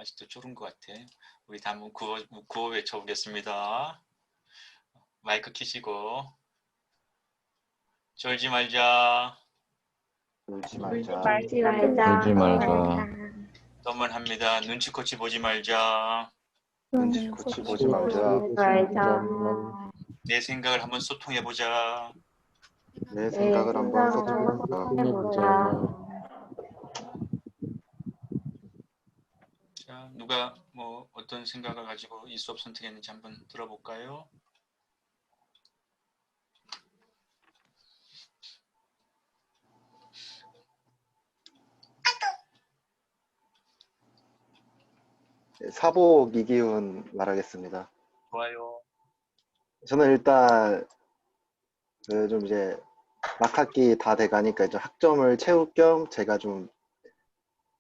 아직도 쫄은 것 같아. 우리 다 한번 구호 외쳐보겠습니다. 마이크 키시고. 쫄지 말자. 울지 말자. 울지 말자. 울지 말자. 또 번 합니다. 눈치코치 보지 말자. 눈치코치 보지 말자. 내 생각을 한번 소통해보자. 내 생각을 한번 소통해보자. 자, 누가 뭐 어떤 생각을 가지고 이 수업 선택했는지 한번 들어볼까요? 사복 이기훈 말하겠습니다. 좋아요. 저는 일단 좀 이제 막학기 다 돼가니까 좀 학점을 채울 겸 제가 좀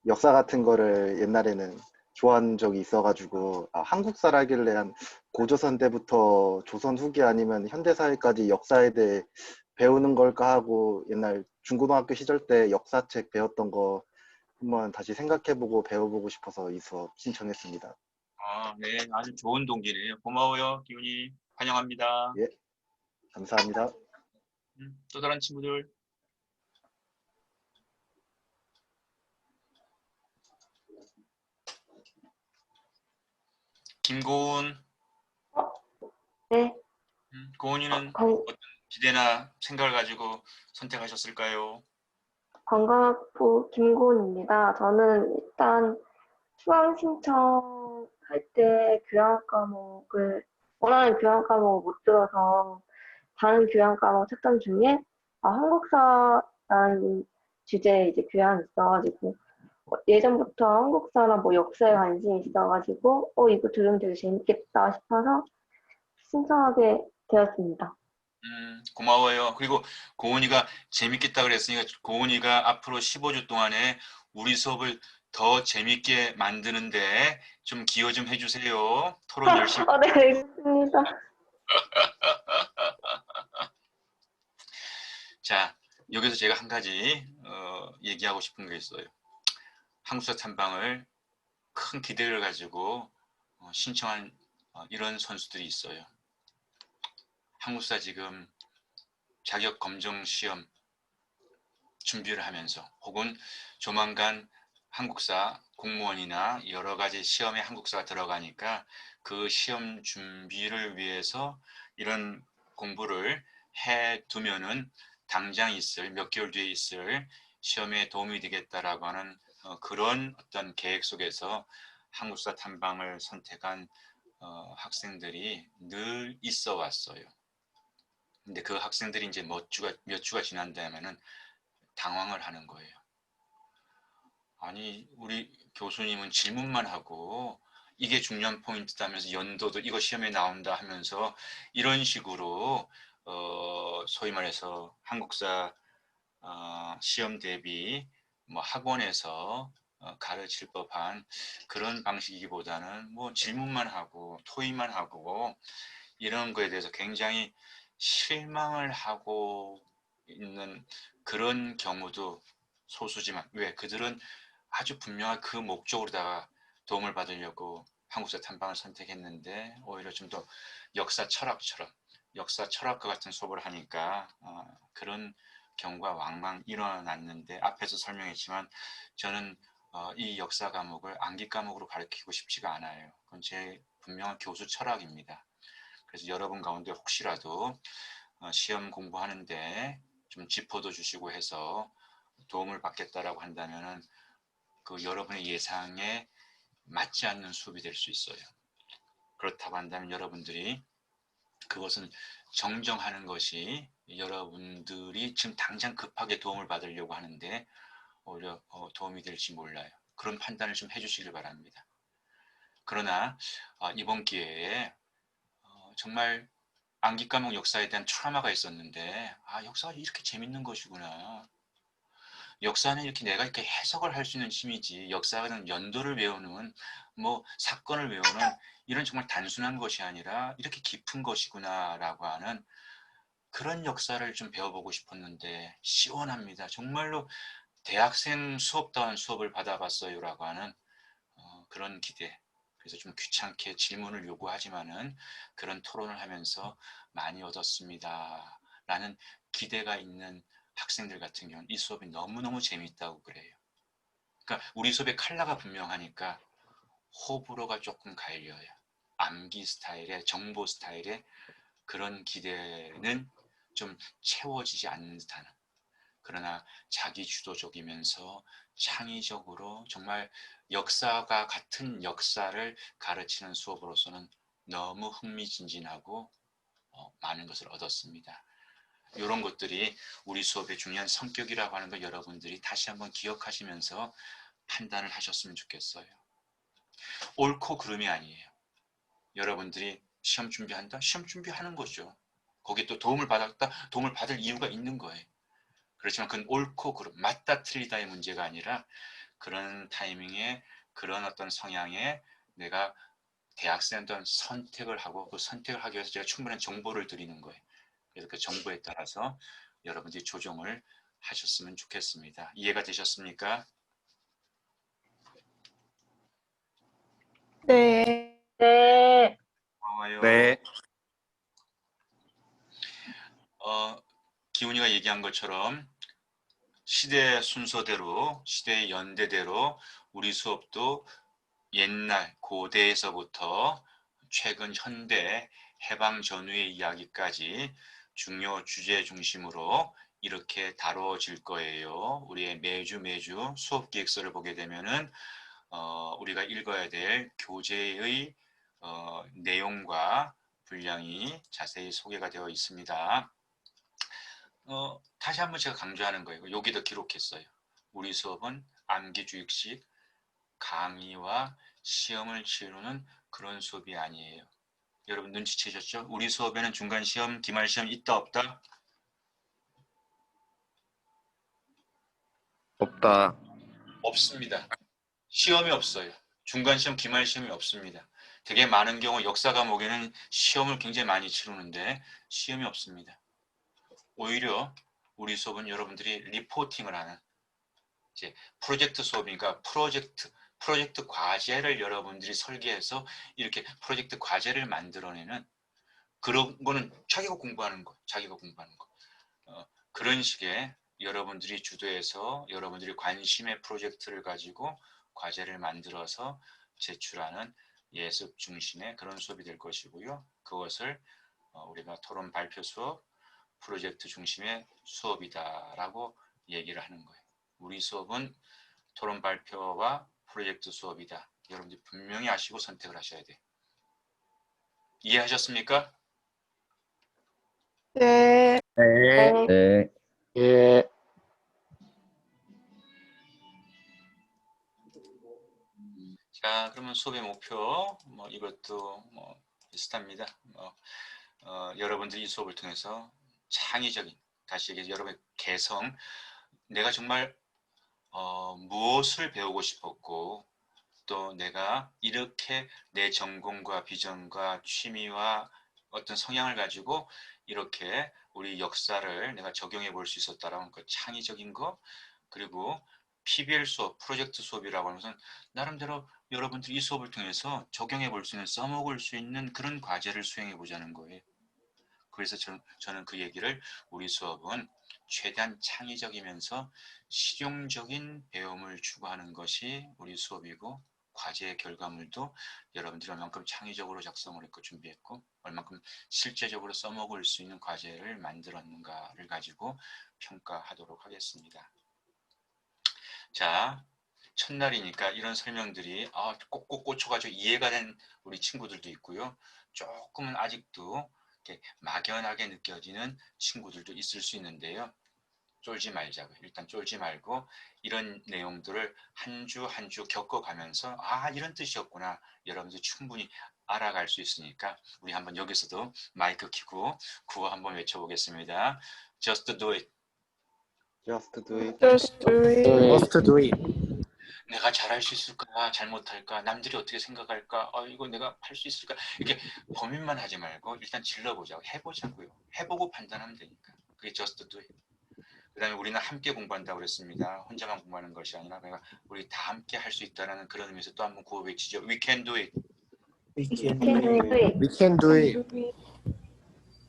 역사 같은 거를 옛날에는 좋아한 적이 있어가지고 한국사라길래 한 고조선 때부터 조선 후기 아니면 현대사회까지 역사에 대해 배우는 걸까 하고 옛날 중고등학교 시절 때 역사책 배웠던 거 한번 다시 생각해보고 배워보고 싶어서 이 수업 신청했습니다. 네, 아주 좋은 동기네요. 고마워요, 기훈이. 환영합니다. 예, 감사합니다. 또 다른 친구들. 김고은. 네. 고은이는 어떤 기대나 생각을 가지고 선택하셨을까요? 관광학부 김고은입니다. 저는 일단 수강 신청할 때 교양 과목을 원하는 교양 과목을 못 들어서 다른 교양 과목 책점 중에 한국사라는 주제에 이제 교양이 있어가지고 예전부터 한국사나 뭐 역사에 관심이 있어가지고 이거 들으면 되게 재밌겠다 싶어서 신청하게 되었습니다. 고마워요. 그리고 고은이가 재밌겠다 그랬으니까 고은이가 앞으로 15주 동안에 우리 수업을 더 재밌게 만드는데 좀 기여 좀 해주세요. 토론 열심히. 네, 알겠습니다. 자, 여기서 제가 한 가지 얘기하고 싶은 게 있어요. 한국사 탐방을 큰 기대를 가지고 신청한 이런 선수들이 있어요. 한국사 지금 자격 검정 시험 준비를 하면서 혹은 조만간 한국사 공무원이나 여러 가지 시험에 한국사가 들어가니까 그 시험 준비를 위해서 이런 공부를 해 두면은 당장 있을 몇 개월 뒤에 있을 시험에 도움이 되겠다라고 하는 그런 어떤 계획 속에서 한국사 탐방을 선택한 학생들이 늘 있어 왔어요. 근데 그 학생들이 이제 몇 주가 지난다면은 당황을 하는 거예요. 아니, 우리 교수님은 질문만 하고 이게 중요한 포인트다면서 연도도 이거 시험에 나온다 하면서 이런 식으로 소위 말해서 한국사 시험 대비 뭐 학원에서 가르칠 법한 그런 방식이기보다는 뭐 질문만 하고 토의만 하고 이런 거에 대해서 굉장히 실망을 하고 있는 그런 경우도 소수지만 왜 그들은 아주 분명한 그 목적으로다가 도움을 받으려고 한국사 탐방을 선택했는데 오히려 좀 더 역사 철학과 같은 수업을 하니까 그런 경우가 왕왕 일어났는데 앞에서 설명했지만 저는 이 역사 과목을 암기 과목으로 가르치고 싶지가 않아요. 그건 제 분명한 교수 철학입니다. 그래서 여러분 가운데 혹시라도 시험 공부하는데 좀 짚어도 주시고 해서 도움을 받겠다라고 한다면은 그 여러분의 예상에 맞지 않는 수업이 될 수 있어요. 그렇다고 한다면 여러분들이 그것은 정정하는 것이 여러분들이 지금 당장 급하게 도움을 받으려고 하는데 오히려 도움이 될지 몰라요. 그런 판단을 좀 해주시길 바랍니다. 그러나 이번 기회에 정말 암기 과목 역사에 대한 트라우마가 있었는데 역사가 이렇게 재밌는 것이구나. 역사는 이렇게 내가 이렇게 해석을 할 수 있는 힘이지 역사는 연도를 외우는 뭐 사건을 외우는 이런 정말 단순한 것이 아니라 이렇게 깊은 것이구나 라고 하는 그런 역사를 좀 배워보고 싶었는데 시원합니다. 정말로 대학생 수업다운 수업을 받아봤어요 라고 하는 그런 기대. 그래서 좀 귀찮게 질문을 요구하지만은 그런 토론을 하면서 많이 얻었습니다. 라는 기대가 있는 학생들 같은 경우는 이 수업이 너무너무 재미있다고 그래요. 그러니까 우리 수업의 컬러가 분명하니까 호불호가 조금 갈려요. 암기 스타일의, 정보 스타일의 그런 기대는 좀 채워지지 않는 듯한, 그러나 자기 주도적이면서 창의적으로 정말 역사가 같은 역사를 가르치는 수업으로서는 너무 흥미진진하고 많은 것을 얻었습니다. 이런 것들이 우리 수업의 중요한 성격이라고 하는 걸 여러분들이 다시 한번 기억하시면서 판단을 하셨으면 좋겠어요. 옳고 그름이 아니에요. 여러분들이 시험 준비한다? 시험 준비하는 거죠. 거기에 또 도움을 받았다? 도움을 받을 이유가 있는 거예요. 그렇지만 그건 옳고 그름, 맞다 틀리다의 문제가 아니라 그런 타이밍에 그런 어떤 성향에 내가 대학생들은 선택을 하고 그 선택을 하기 위해서 제가 충분한 정보를 드리는 거예요. 그래서 그 정보에 따라서 여러분들이 조정을 하셨으면 좋겠습니다. 이해가 되셨습니까? 네. 고마워요. 네. 기훈이가 얘기한 것처럼 시대 순서대로, 시대의 연대대로 우리 수업도 옛날 고대에서부터 최근 현대 해방 전후의 이야기까지 중요 주제 중심으로 이렇게 다뤄질 거예요. 우리의 매주 수업 기획서를 보게 되면은 우리가 읽어야 될 교재의 내용과 분량이 자세히 소개가 되어 있습니다. 다시 한번 제가 강조하는 거예요. 여기도 기록했어요. 우리 수업은 암기주의식 강의와 시험을 치르는 그런 수업이 아니에요. 여러분 눈치채셨죠? 우리 수업에는 중간시험, 기말시험 있다 없다? 없다. 없습니다. 시험이 없어요. 중간시험, 기말시험이 없습니다. 되게 많은 경우 역사 과목에는 시험을 굉장히 많이 치르는데 시험이 없습니다. 오히려 우리 수업은 여러분들이 리포팅을 하는 이제 프로젝트 수업이니까 프로젝트 과제를 여러분들이 설계해서 이렇게 프로젝트 과제를 만들어내는 그런 거는 자기가 공부하는 거, 그런 식의 여러분들이 주도해서 여러분들이 관심의 프로젝트를 가지고 과제를 만들어서 제출하는 예습 중심의 그런 수업이 될 것이고요. 그것을 우리가 토론 발표 수업, 프로젝트 중심의 수업이다라고 얘기를 하는 거예요. 우리 수업은 토론 발표와 프로젝트 수업이다. 여러분들 분명히 아시고 선택을 하셔야 돼요. 이해하셨습니까? 네. 네. 네. 예. 자, 그러면 수업의 목표 이것도 비슷합니다. 여러분들이 이 수업을 통해서 창의적인, 다시 얘기해서 여러분의 개성, 내가 정말 무엇을 배우고 싶었고 또 내가 이렇게 내 전공과 비전과 취미와 어떤 성향을 가지고 이렇게 우리 역사를 내가 적용해 볼 수 있었다라는 그 창의적인 거, 그리고 PBL 수업, 프로젝트 수업이라고 하는 것은 나름대로 여러분들이 이 수업을 통해서 적용해 볼 수 있는, 써먹을 수 있는 그런 과제를 수행해 보자는 거예요. 그래서 저는 그 얘기를 우리 수업은 최대한 창의적이면서 실용적인 배움을 추구하는 것이 우리 수업이고 과제의 결과물도 여러분들이 얼만큼 창의적으로 작성을 했고 준비했고 얼만큼 실제적으로 써먹을 수 있는 과제를 만들었는가를 가지고 평가하도록 하겠습니다. 자, 첫날이니까 이런 설명들이 꼭꼭 꽂혀가지고 이해가 된 우리 친구들도 있고요. 조금은 아직도 이렇게 막연하게 느껴지는 친구들도 있을 수 있는데요. 쫄지 말자고요. 일단 쫄지 말고 이런 내용들을 한 주 한 주 겪어가면서 이런 뜻이었구나. 여러분들 충분히 알아갈 수 있으니까 우리 한번 여기서도 마이크 켜고 구호 한번 외쳐보겠습니다. Just do it. Just do it. Just do it. Just do it. 내가 잘할 수 있을까? 잘못할까? 남들이 어떻게 생각할까? 이거 내가 할 수 있을까? 이렇게 고민만 하지 말고 일단 질러보자고. 해보자고요. 해보고 판단하면 되니까. 그게 just do it. 그다음에 우리는 함께 공부한다고 그랬습니다. 혼자만 공부하는 것이 아니라 그러니까 우리 다 함께 할 수 있다는 그런 의미에서 또 한번 구호 외치죠. We can do it. We can can do do it. We can do it.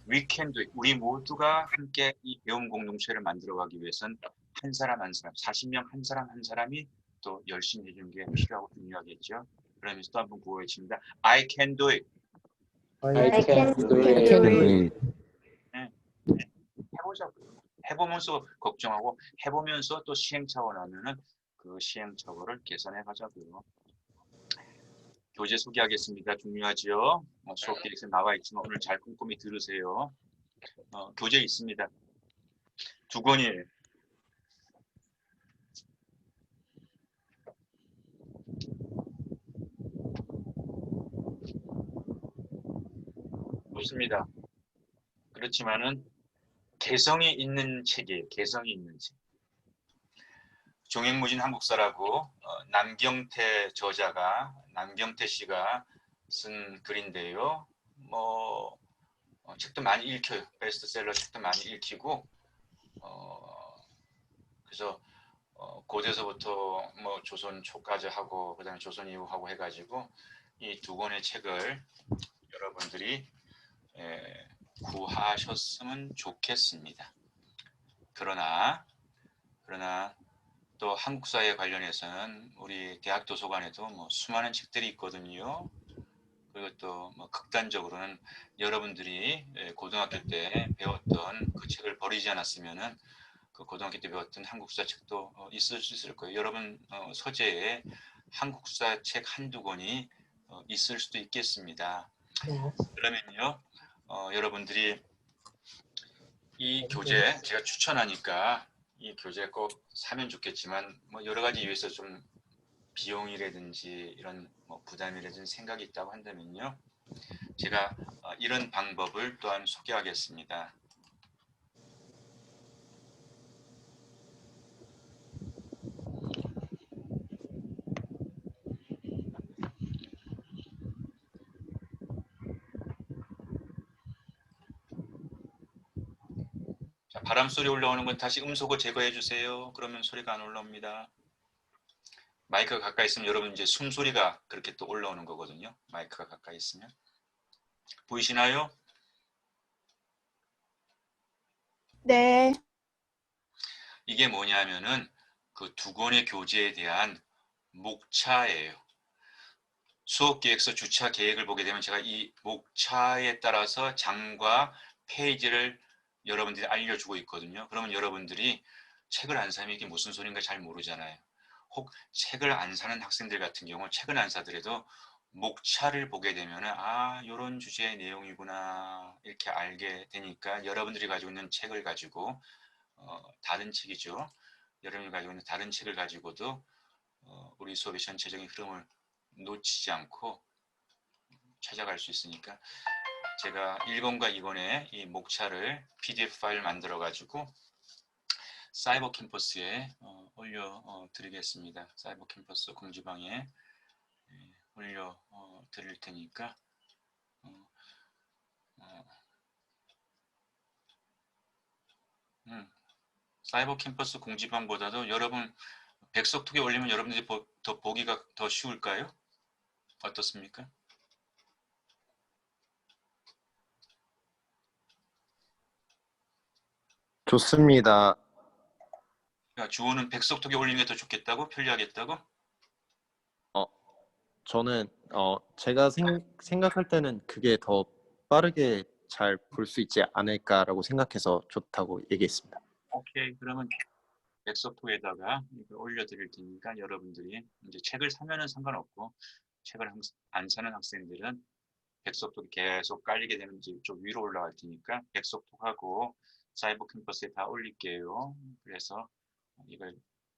We can do it. 우리 모두가 함께 이 배움 공동체를 만들어가기 위해선 한 사람 한 사람, 40명 한 사람 한 사람이 또 열심히 해주는 게 필요하고 중요하겠죠. 그러면서 또 한번 구호 외칩니다. I can do it. I can do can it. do 우리 네, 해보자고요. 해보면서 걱정하고 해보면서 또 시행착오 나면은 그 시행착오를 개선해 가자고요. 교재 소개하겠습니다. 중요하지요. 수업 계획에 나와 있지만 오늘 잘 꼼꼼히 들으세요. 교재 있습니다. 두 권이에요. 좋습니다. 그렇지만은 개성이 있는 책이에요. 개성이 있는 책. 종횡무진 한국사라고 남경태 저자가 남경태 씨가 쓴 글인데요. 책도 많이 읽혀요. 베스트셀러 책도 많이 읽히고 그래서 고대서부터 조선 초까지 하고 그다음에 조선 이후 하고 해가지고 이 두 권의 책을 여러분들이 구하셨으면 좋겠습니다. 그러나 또 한국사에 관련해서는 우리 대학 도서관에도 수많은 책들이 있거든요. 그리고 또 극단적으로는 여러분들이 고등학교 때 배웠던 그 책을 버리지 않았으면은 그 고등학교 때 배웠던 한국사 책도 있을 수 있을 거예요. 여러분 서재에 한국사 책 한두 권이 있을 수도 있겠습니다. 그러면요, 여러분들이 이 교재 제가 추천하니까 이 교재 꼭 사면 좋겠지만 여러 가지 이유에서 좀 비용이라든지 이런 부담이라든지 생각이 있다고 한다면요, 제가 이런 방법을 또한 소개하겠습니다. 자, 바람 소리 올라오는 건 다시 음소거 제거해 주세요. 그러면 소리가 안 올라옵니다. 마이크가 가까이 있으면 여러분 이제 숨소리가 그렇게 또 올라오는 거거든요. 마이크가 가까이 있으면. 보이시나요? 네. 이게 뭐냐면은 그 두 권의 교재에 대한 목차예요. 수업 계획서 주차 계획을 보게 되면 제가 이 목차에 따라서 장과 페이지를 여러분들이 알려주고 있거든요. 그러면 여러분들이 책을 안 사면 이게 무슨 소린가 잘 모르잖아요. 혹 책을 안 사는 학생들 같은 경우 책을 안 사더라도 목차를 보게 되면 이런 주제의 내용이구나 이렇게 알게 되니까 여러분들이 가지고 있는 책을 가지고 다른 책이죠. 여러분이 가지고 있는 다른 책을 가지고도 우리 수업의 전체적인 흐름을 놓치지 않고 찾아갈 수 있으니까 제가 1권과 2권의 이 목차를 PDF 파일 만들어 가지고 사이버 캠퍼스에 올려 드리겠습니다. 사이버 캠퍼스 공지방에 올려 드릴 테니까 사이버 캠퍼스 공지방보다도 여러분 백석톡에 올리면 여러분들이 더 보기가 더 쉬울까요? 어떻습니까? 좋습니다. 주호는 백석톡에 올리는 게 더 좋겠다고? 편리하겠다고? 저는 제가 생각할 때는 그게 더 빠르게 잘 볼 수 있지 않을까라고 생각해서 좋다고 얘기했습니다. 오케이, 그러면 백석톡에다가 올려드릴 테니까 여러분들이 이제 책을 사면은 상관없고 책을 안 사는 학생들은 백석톡이 계속 깔리게 되면 이제 좀 위로 올라갈 테니까 백석톡하고 사이버 캠퍼스에 다 올릴게요. 그래서 이걸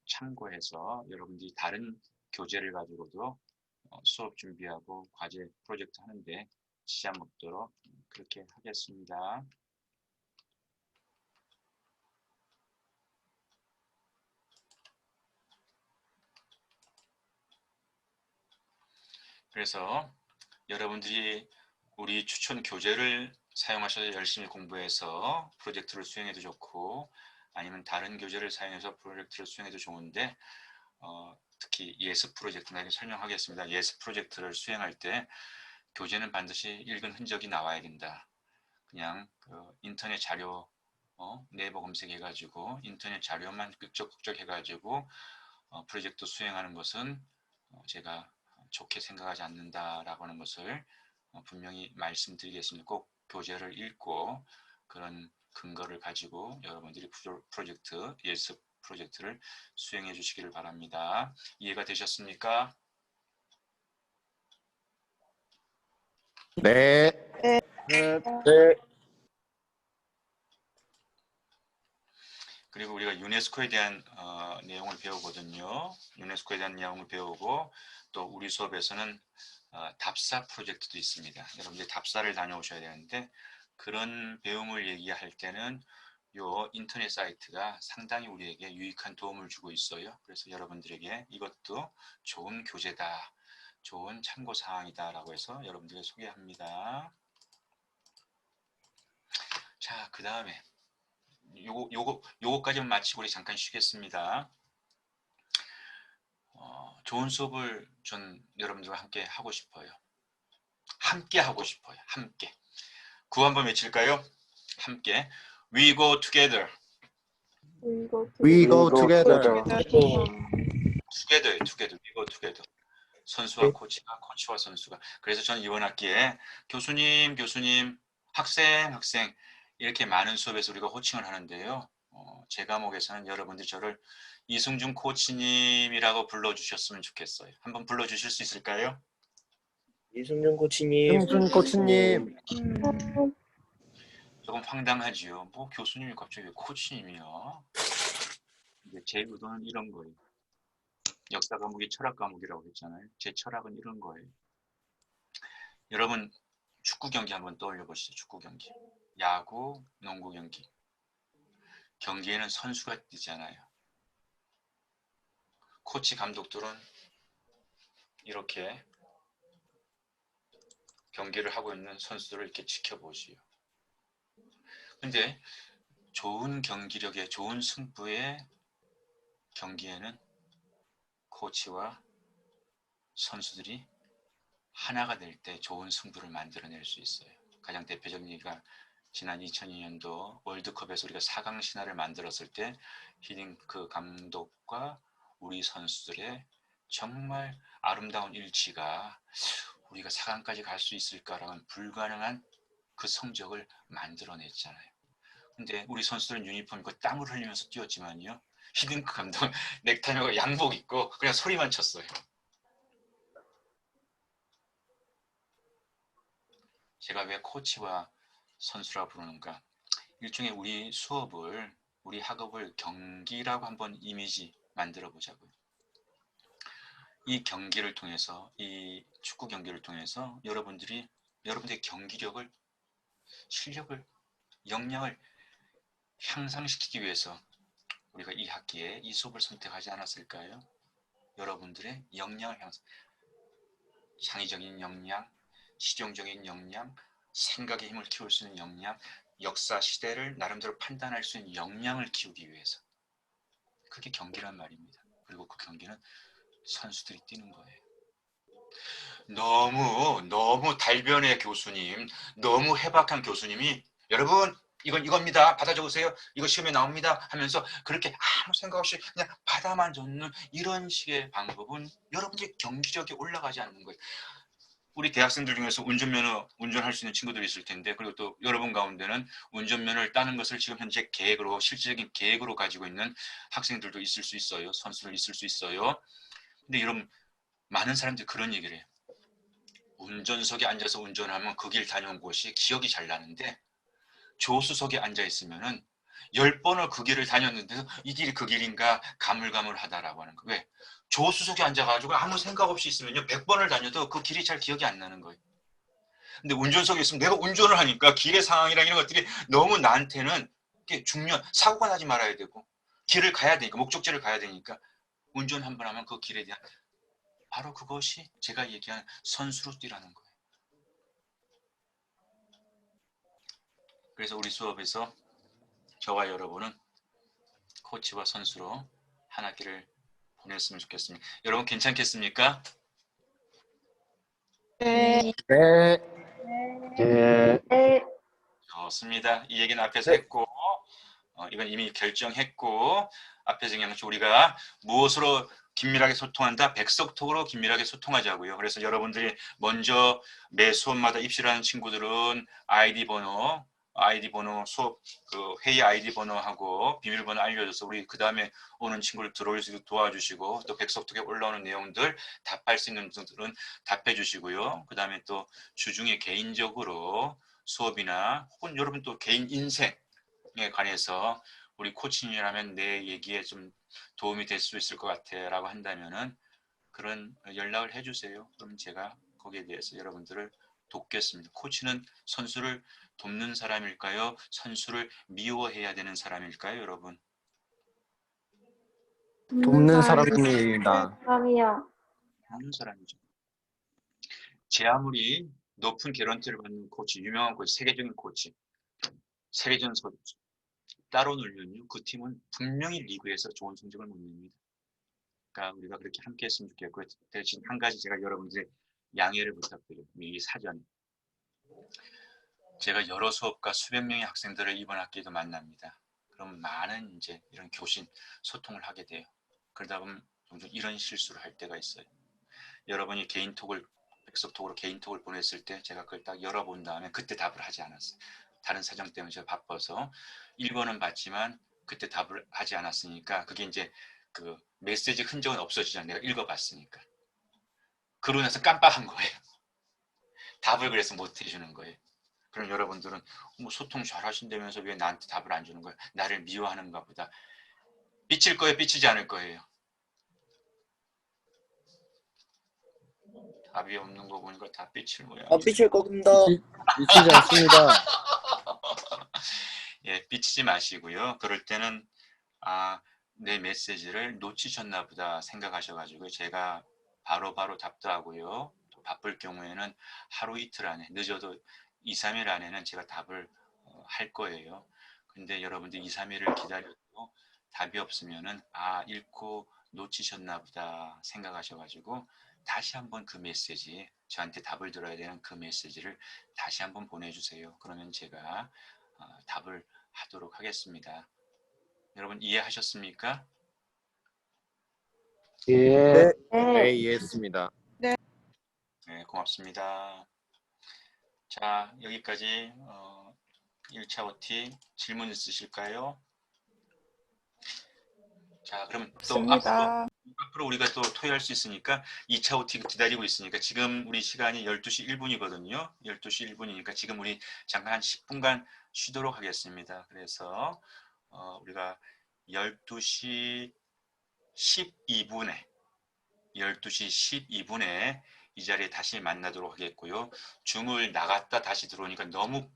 참고해서 여러분들이 다른 교재를 가지고도 수업 준비하고 과제 프로젝트 하는데 지장 없도록 그렇게 하겠습니다. 그래서 여러분들이 우리 추천 교재를 사용하셔서 열심히 공부해서 프로젝트를 수행해도 좋고 아니면 다른 교재를 사용해서 프로젝트를 수행해도 좋은데 특히 예습 프로젝트나 이렇게 설명하겠습니다. 예습 프로젝트를 수행할 때 교재는 반드시 읽은 흔적이 나와야 된다. 그냥 그 인터넷 자료 네이버 검색해가지고 인터넷 자료만 끄적끄적 해가지고 프로젝트 수행하는 것은 제가 좋게 생각하지 않는다라고 하는 것을 분명히 말씀드리겠습니다. 꼭 교재를 읽고 그런 근거를 가지고 여러분들이 프로젝트, 예습 프로젝트를 수행해 주시기를 바랍니다. 이해가 되셨습니까? 네. 네. 네. 그리고 우리가 유네스코에 대한 내용을 배우거든요. 유네스코에 대한 내용을 배우고 또 우리 수업에서는 답사 프로젝트도 있습니다. 여러분들 답사를 다녀오셔야 되는데 그런 배움을 얘기할 때는 요 인터넷 사이트가 상당히 우리에게 유익한 도움을 주고 있어요. 그래서 여러분들에게 이것도 좋은 교재다, 좋은 참고 사항이다라고 해서 여러분들에게 소개합니다. 자, 그 다음에 요거까지만 마치고 우리 잠깐 쉬겠습니다. 좋은 수업을 전 여러분들과 함께 하고 싶어요. 함께 하고 싶어요. 함께. 구호 한번 외칠까요? 함께. We go together. We go together. together. We go together. 선수와 코치가, 코치와 선수가. 그래서 저는 이번 학기에 교수님, 학생 이렇게 많은 수업에서 우리가 호칭을 하는데요. 제 과목에서는 여러분들이 저를 이승준 코치님이라고 불러주셨으면 좋겠어요. 한번 불러주실 수 있을까요? 이승준 코치님. 조금 황당하지요. 뭐 교수님이 갑자기 왜 코치님이야? 근데 제 의도는 이런 거예요. 역사 과목이 철학 과목이라고 했잖아요. 제 철학은 이런 거예요. 여러분 축구 경기 한번 떠올려 보시죠. 축구 경기. 야구, 농구 경기. 경기에는 선수가 뛰잖아요. 코치 감독들은 이렇게 경기를 하고 있는 선수들을 이렇게 지켜보지요. 근데 좋은 경기력에 좋은 승부의 경기에는 코치와 선수들이 하나가 될 때 좋은 승부를 만들어낼 수 있어요. 가장 대표적인 얘기가 지난 2002년도 월드컵에서 우리가 4강 신화를 만들었을 때 히딩크 감독과 우리 선수들의 정말 아름다운 일치가 우리가 4강까지 갈 수 있을까라는 불가능한 그 성적을 만들어냈잖아요. 근데 우리 선수들은 유니폼 입고 땀을 흘리면서 뛰었지만요. 히딩크 감독은 넥타이와 양복 입고 그냥 소리만 쳤어요. 제가 왜 코치와 선수라 부르는가? 일종의 우리 수업을, 우리 학업을 경기라고 한번 이미지 만들어 보자고요. 이 경기를 통해서, 이 축구 경기를 통해서 여러분들의 경기력을, 실력을, 역량을 향상시키기 위해서 우리가 이 학기에 이 수업을 선택하지 않았을까요? 여러분들의 역량을 창의적인 역량, 실용적인 역량, 생각의 힘을 키울 수 있는 역량, 역사 시대를 나름대로 판단할 수 있는 역량을 키우기 위해서. 그게 경기란 말입니다. 그리고 그 경기는 선수들이 뛰는 거예요. 너무 달변의 교수님, 너무 해박한 교수님이 여러분 이겁니다. 받아 적으세요. 이거 시험에 나옵니다. 하면서 그렇게 아무 생각 없이 그냥 받아만 적는 이런 식의 방법은 여러분들의 경기력이 올라가지 않는 거예요. 우리 대학생들 중에서 운전면허 운전할 수 있는 친구들이 있을 텐데, 그리고 또 여러분 가운데는 운전면허를 따는 것을 지금 현재 계획으로, 실질적인 계획으로 가지고 있는 학생들도 있을 수 있어요. 선수들 있을 수 있어요. 근데 여러분, 많은 사람들이 그런 얘기를 해요. 운전석에 앉아서 운전하면 그 길 다녀온 곳이 기억이 잘 나는데, 조수석에 앉아 있으면은 10번을 그 길을 다녔는데도 이 길이 그 길인가 가물가물하다라고 하는 거예요. 왜? 조수석에 앉아가지고 아무 생각 없이 있으면요 100번을 다녀도 그 길이 잘 기억이 안 나는 거예요. 근데 운전석에 있으면 내가 운전을 하니까 길의 상황이랑 이런 것들이 너무 나한테는 중요한, 사고가 나지 말아야 되고 길을 가야 되니까, 목적지를 가야 되니까 운전 한번 하면 그 길에 대한, 바로 그것이 제가 얘기하는 선수로 뛰라는 거예요. 그래서 우리 수업에서 저와 여러분은 코치와 선수로 한 학기를 보냈으면 좋겠습니다. 여러분 괜찮겠습니까? 네. 네. 예. 네. 좋습니다. 이 얘기는 앞에서 했고 이건 이미 결정했고 앞에서 얘기한 것처럼 우리가 무엇으로 긴밀하게 소통한다? 백석톡으로 긴밀하게 소통하자고요. 그래서 여러분들이 먼저 매 수업마다 입시를 하는 친구들은 아이디 번호 수업 그 회의 아이디 번호하고 비밀번호 알려줘서 우리 그 다음에 오는 친구를 들어올 수 있도록 도와주시고 또 백석톡에 올라오는 내용들 답할 수 있는 분들은 답해 주시고요. 그 다음에 또 주중에 개인적으로 수업이나 혹은 여러분 또 개인 인생에 관해서 우리 코치님이라면 내 얘기에 좀 도움이 될 수 있을 것 같아 라고 한다면은 그런 연락을 해주세요. 그럼 제가 거기에 대해서 여러분들을 돕겠습니다. 코치는 선수를 돕는 사람일까요? 선수를 미워해야 되는 사람일까요, 여러분? 돕는 사람입니다. 사람이요. 돕는 사람이죠. 제 아무리 높은 개런티를 받는 코치, 유명한 코치, 세계적인 코치, 세계적인 선수 따로 놀면요, 그 팀은 분명히 리그에서 좋은 성적을 못 냅니다. 그러니까 우리가 그렇게 함께 했으면 좋겠고요. 대신 한 가지 제가 여러분들의 양해를 부탁드려요. 이 사전. 제가 여러 수업과 수백 명의 학생들을 이번 학기에도 만납니다. 그럼 많은 이제 이런 교신, 소통을 하게 돼요. 그러다 보면 종종 이런 실수를 할 때가 있어요. 여러분이 개인톡을, 백석톡으로 개인톡을 보냈을 때 제가 그걸 딱 열어본 다음에 그때 답을 하지 않았어요. 다른 사정 때문에 제가 바빠서 1번은 봤지만 그때 답을 하지 않았으니까 그게 이제 그 메시지 흔적은 없어지잖아요. 내가 읽어봤으니까. 그러고 나서 깜빡한 거예요. 답을 그래서 못 해주는 거예요. 그럼 여러분들은 뭐 소통 잘 하신다면서 왜 나한테 답을 안 주는 거예요? 나를 미워하는가 보다. 삐칠 거예요? 삐치지 않을 거예요? 답이 없는 거 보니까 다 삐칠 모양이에요. 안 삐칠 겁니다. 미치지 않습니다. 예, 삐치지 마시고요. 그럴 때는 내 메시지를 놓치셨나 보다 생각하셔가지고 제가 바로바로 답도 하고요. 또 바쁠 경우에는 하루 이틀 안에 늦어도 2, 3일 안에는 제가 답을 할 거예요. 근데 여러분들 2, 3일을 기다려도 답이 없으면은 읽고 놓치셨나 보다 생각하셔가지고 다시 한번 그 메시지, 저한테 답을 들어야 되는 그 메시지를 다시 한번 보내주세요. 그러면 제가 답을 하도록 하겠습니다. 여러분 이해하셨습니까? 예. 네, 이해했습니다. 네, 고맙습니다. 자, 여기까지 1차 OT 질문 있으실까요? 자, 그럼 또 앞으로 우리가 또 토의할 수 있으니까 2차 OT 기다리고 있으니까 지금 우리 시간이 12시 1분이거든요. 12시 1분이니까 지금 우리 잠깐 한 10분간 쉬도록 하겠습니다. 그래서 우리가 12시 12분에 이 자리에 다시 만나도록 하겠고요. 줌을 나갔다 다시 들어오니까 너무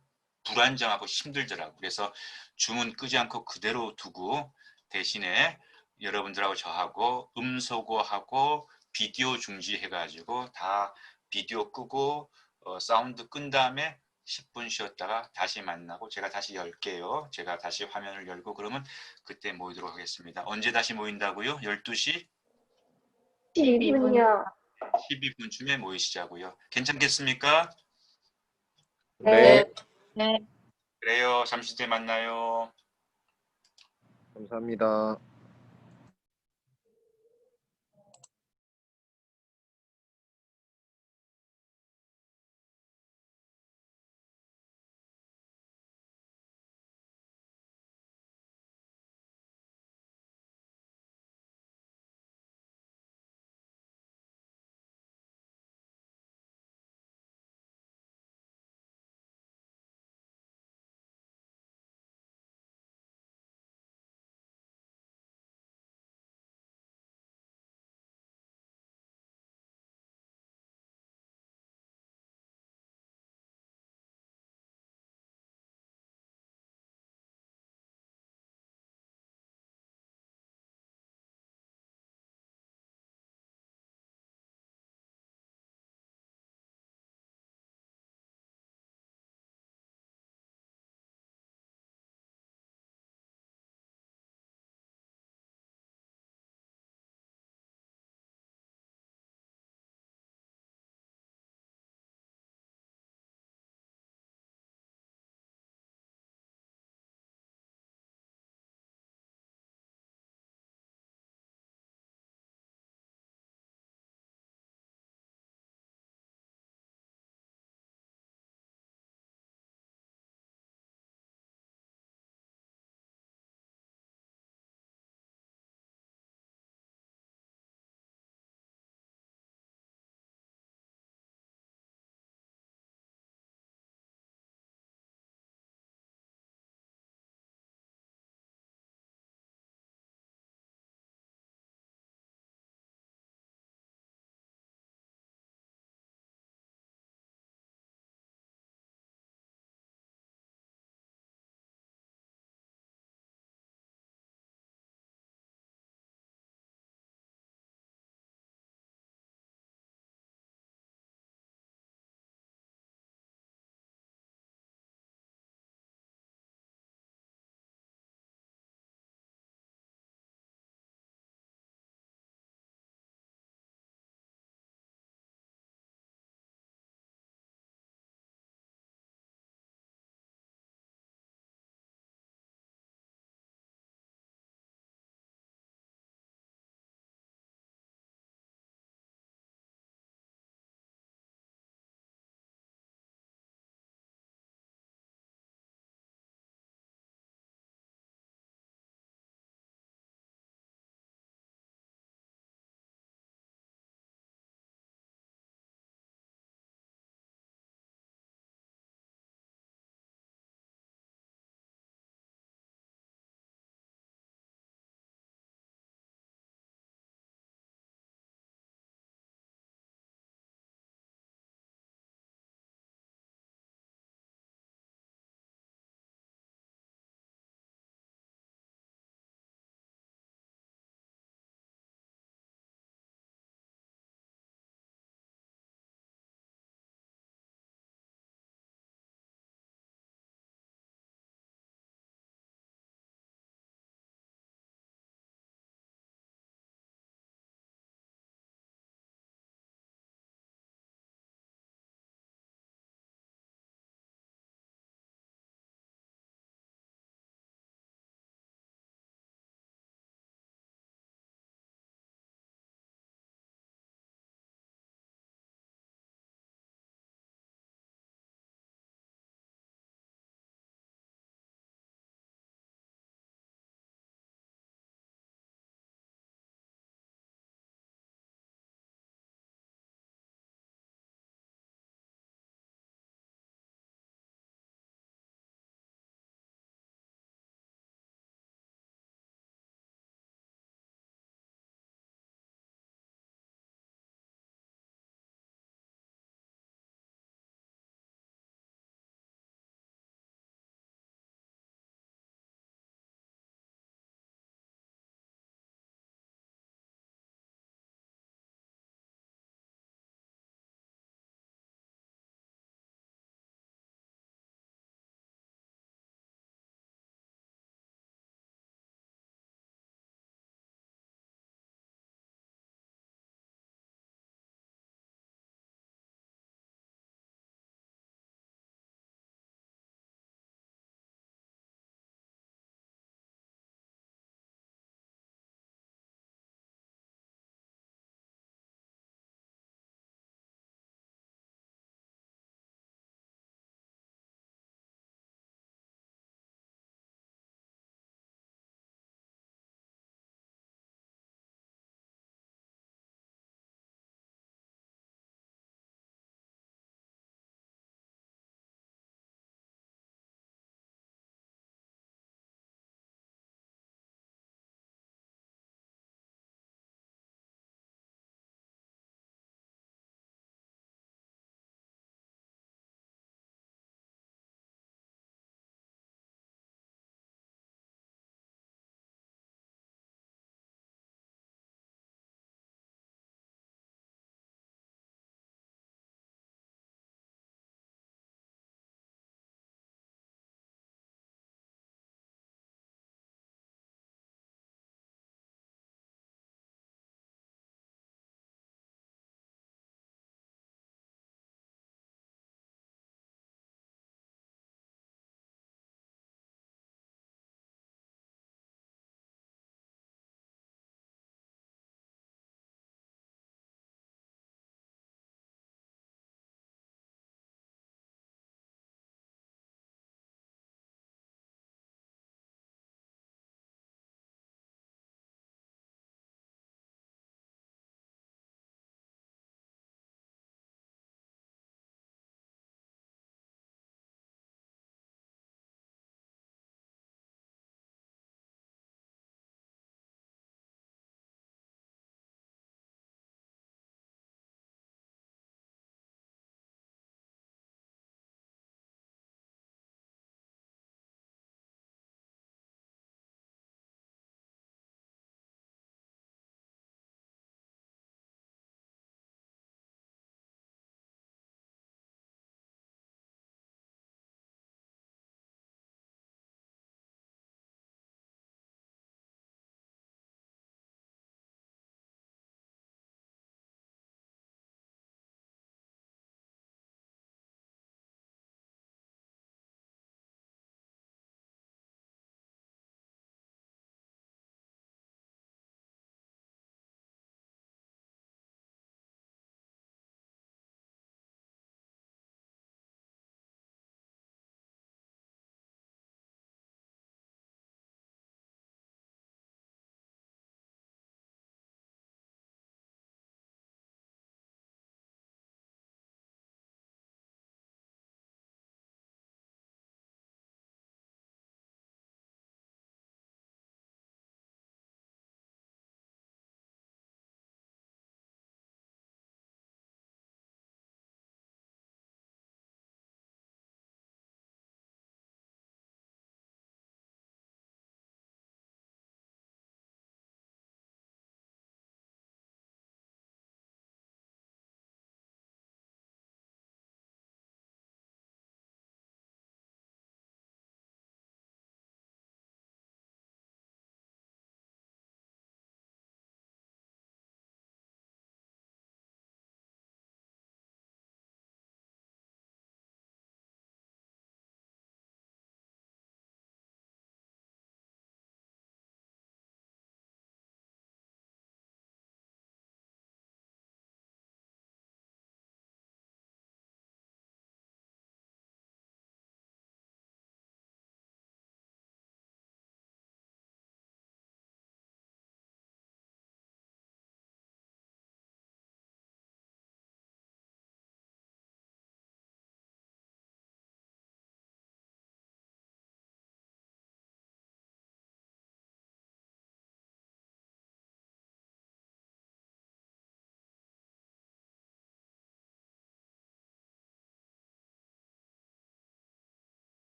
불안정하고 힘들더라고요. 그래서 줌은 끄지 않고 그대로 두고 대신에 여러분들하고 저하고 음소거하고 비디오 중지해가지고 다 비디오 끄고 사운드 끈 다음에 10분 쉬었다가 다시 만나고 제가 다시 열게요. 제가 다시 화면을 열고 그러면 그때 모이도록 하겠습니다. 언제 다시 모인다고요? 12시? 12분이요. 12분쯤에 모이시자고요. 괜찮겠습니까? 네. 네. 그래요. 잠시 뒤에 만나요. 감사합니다.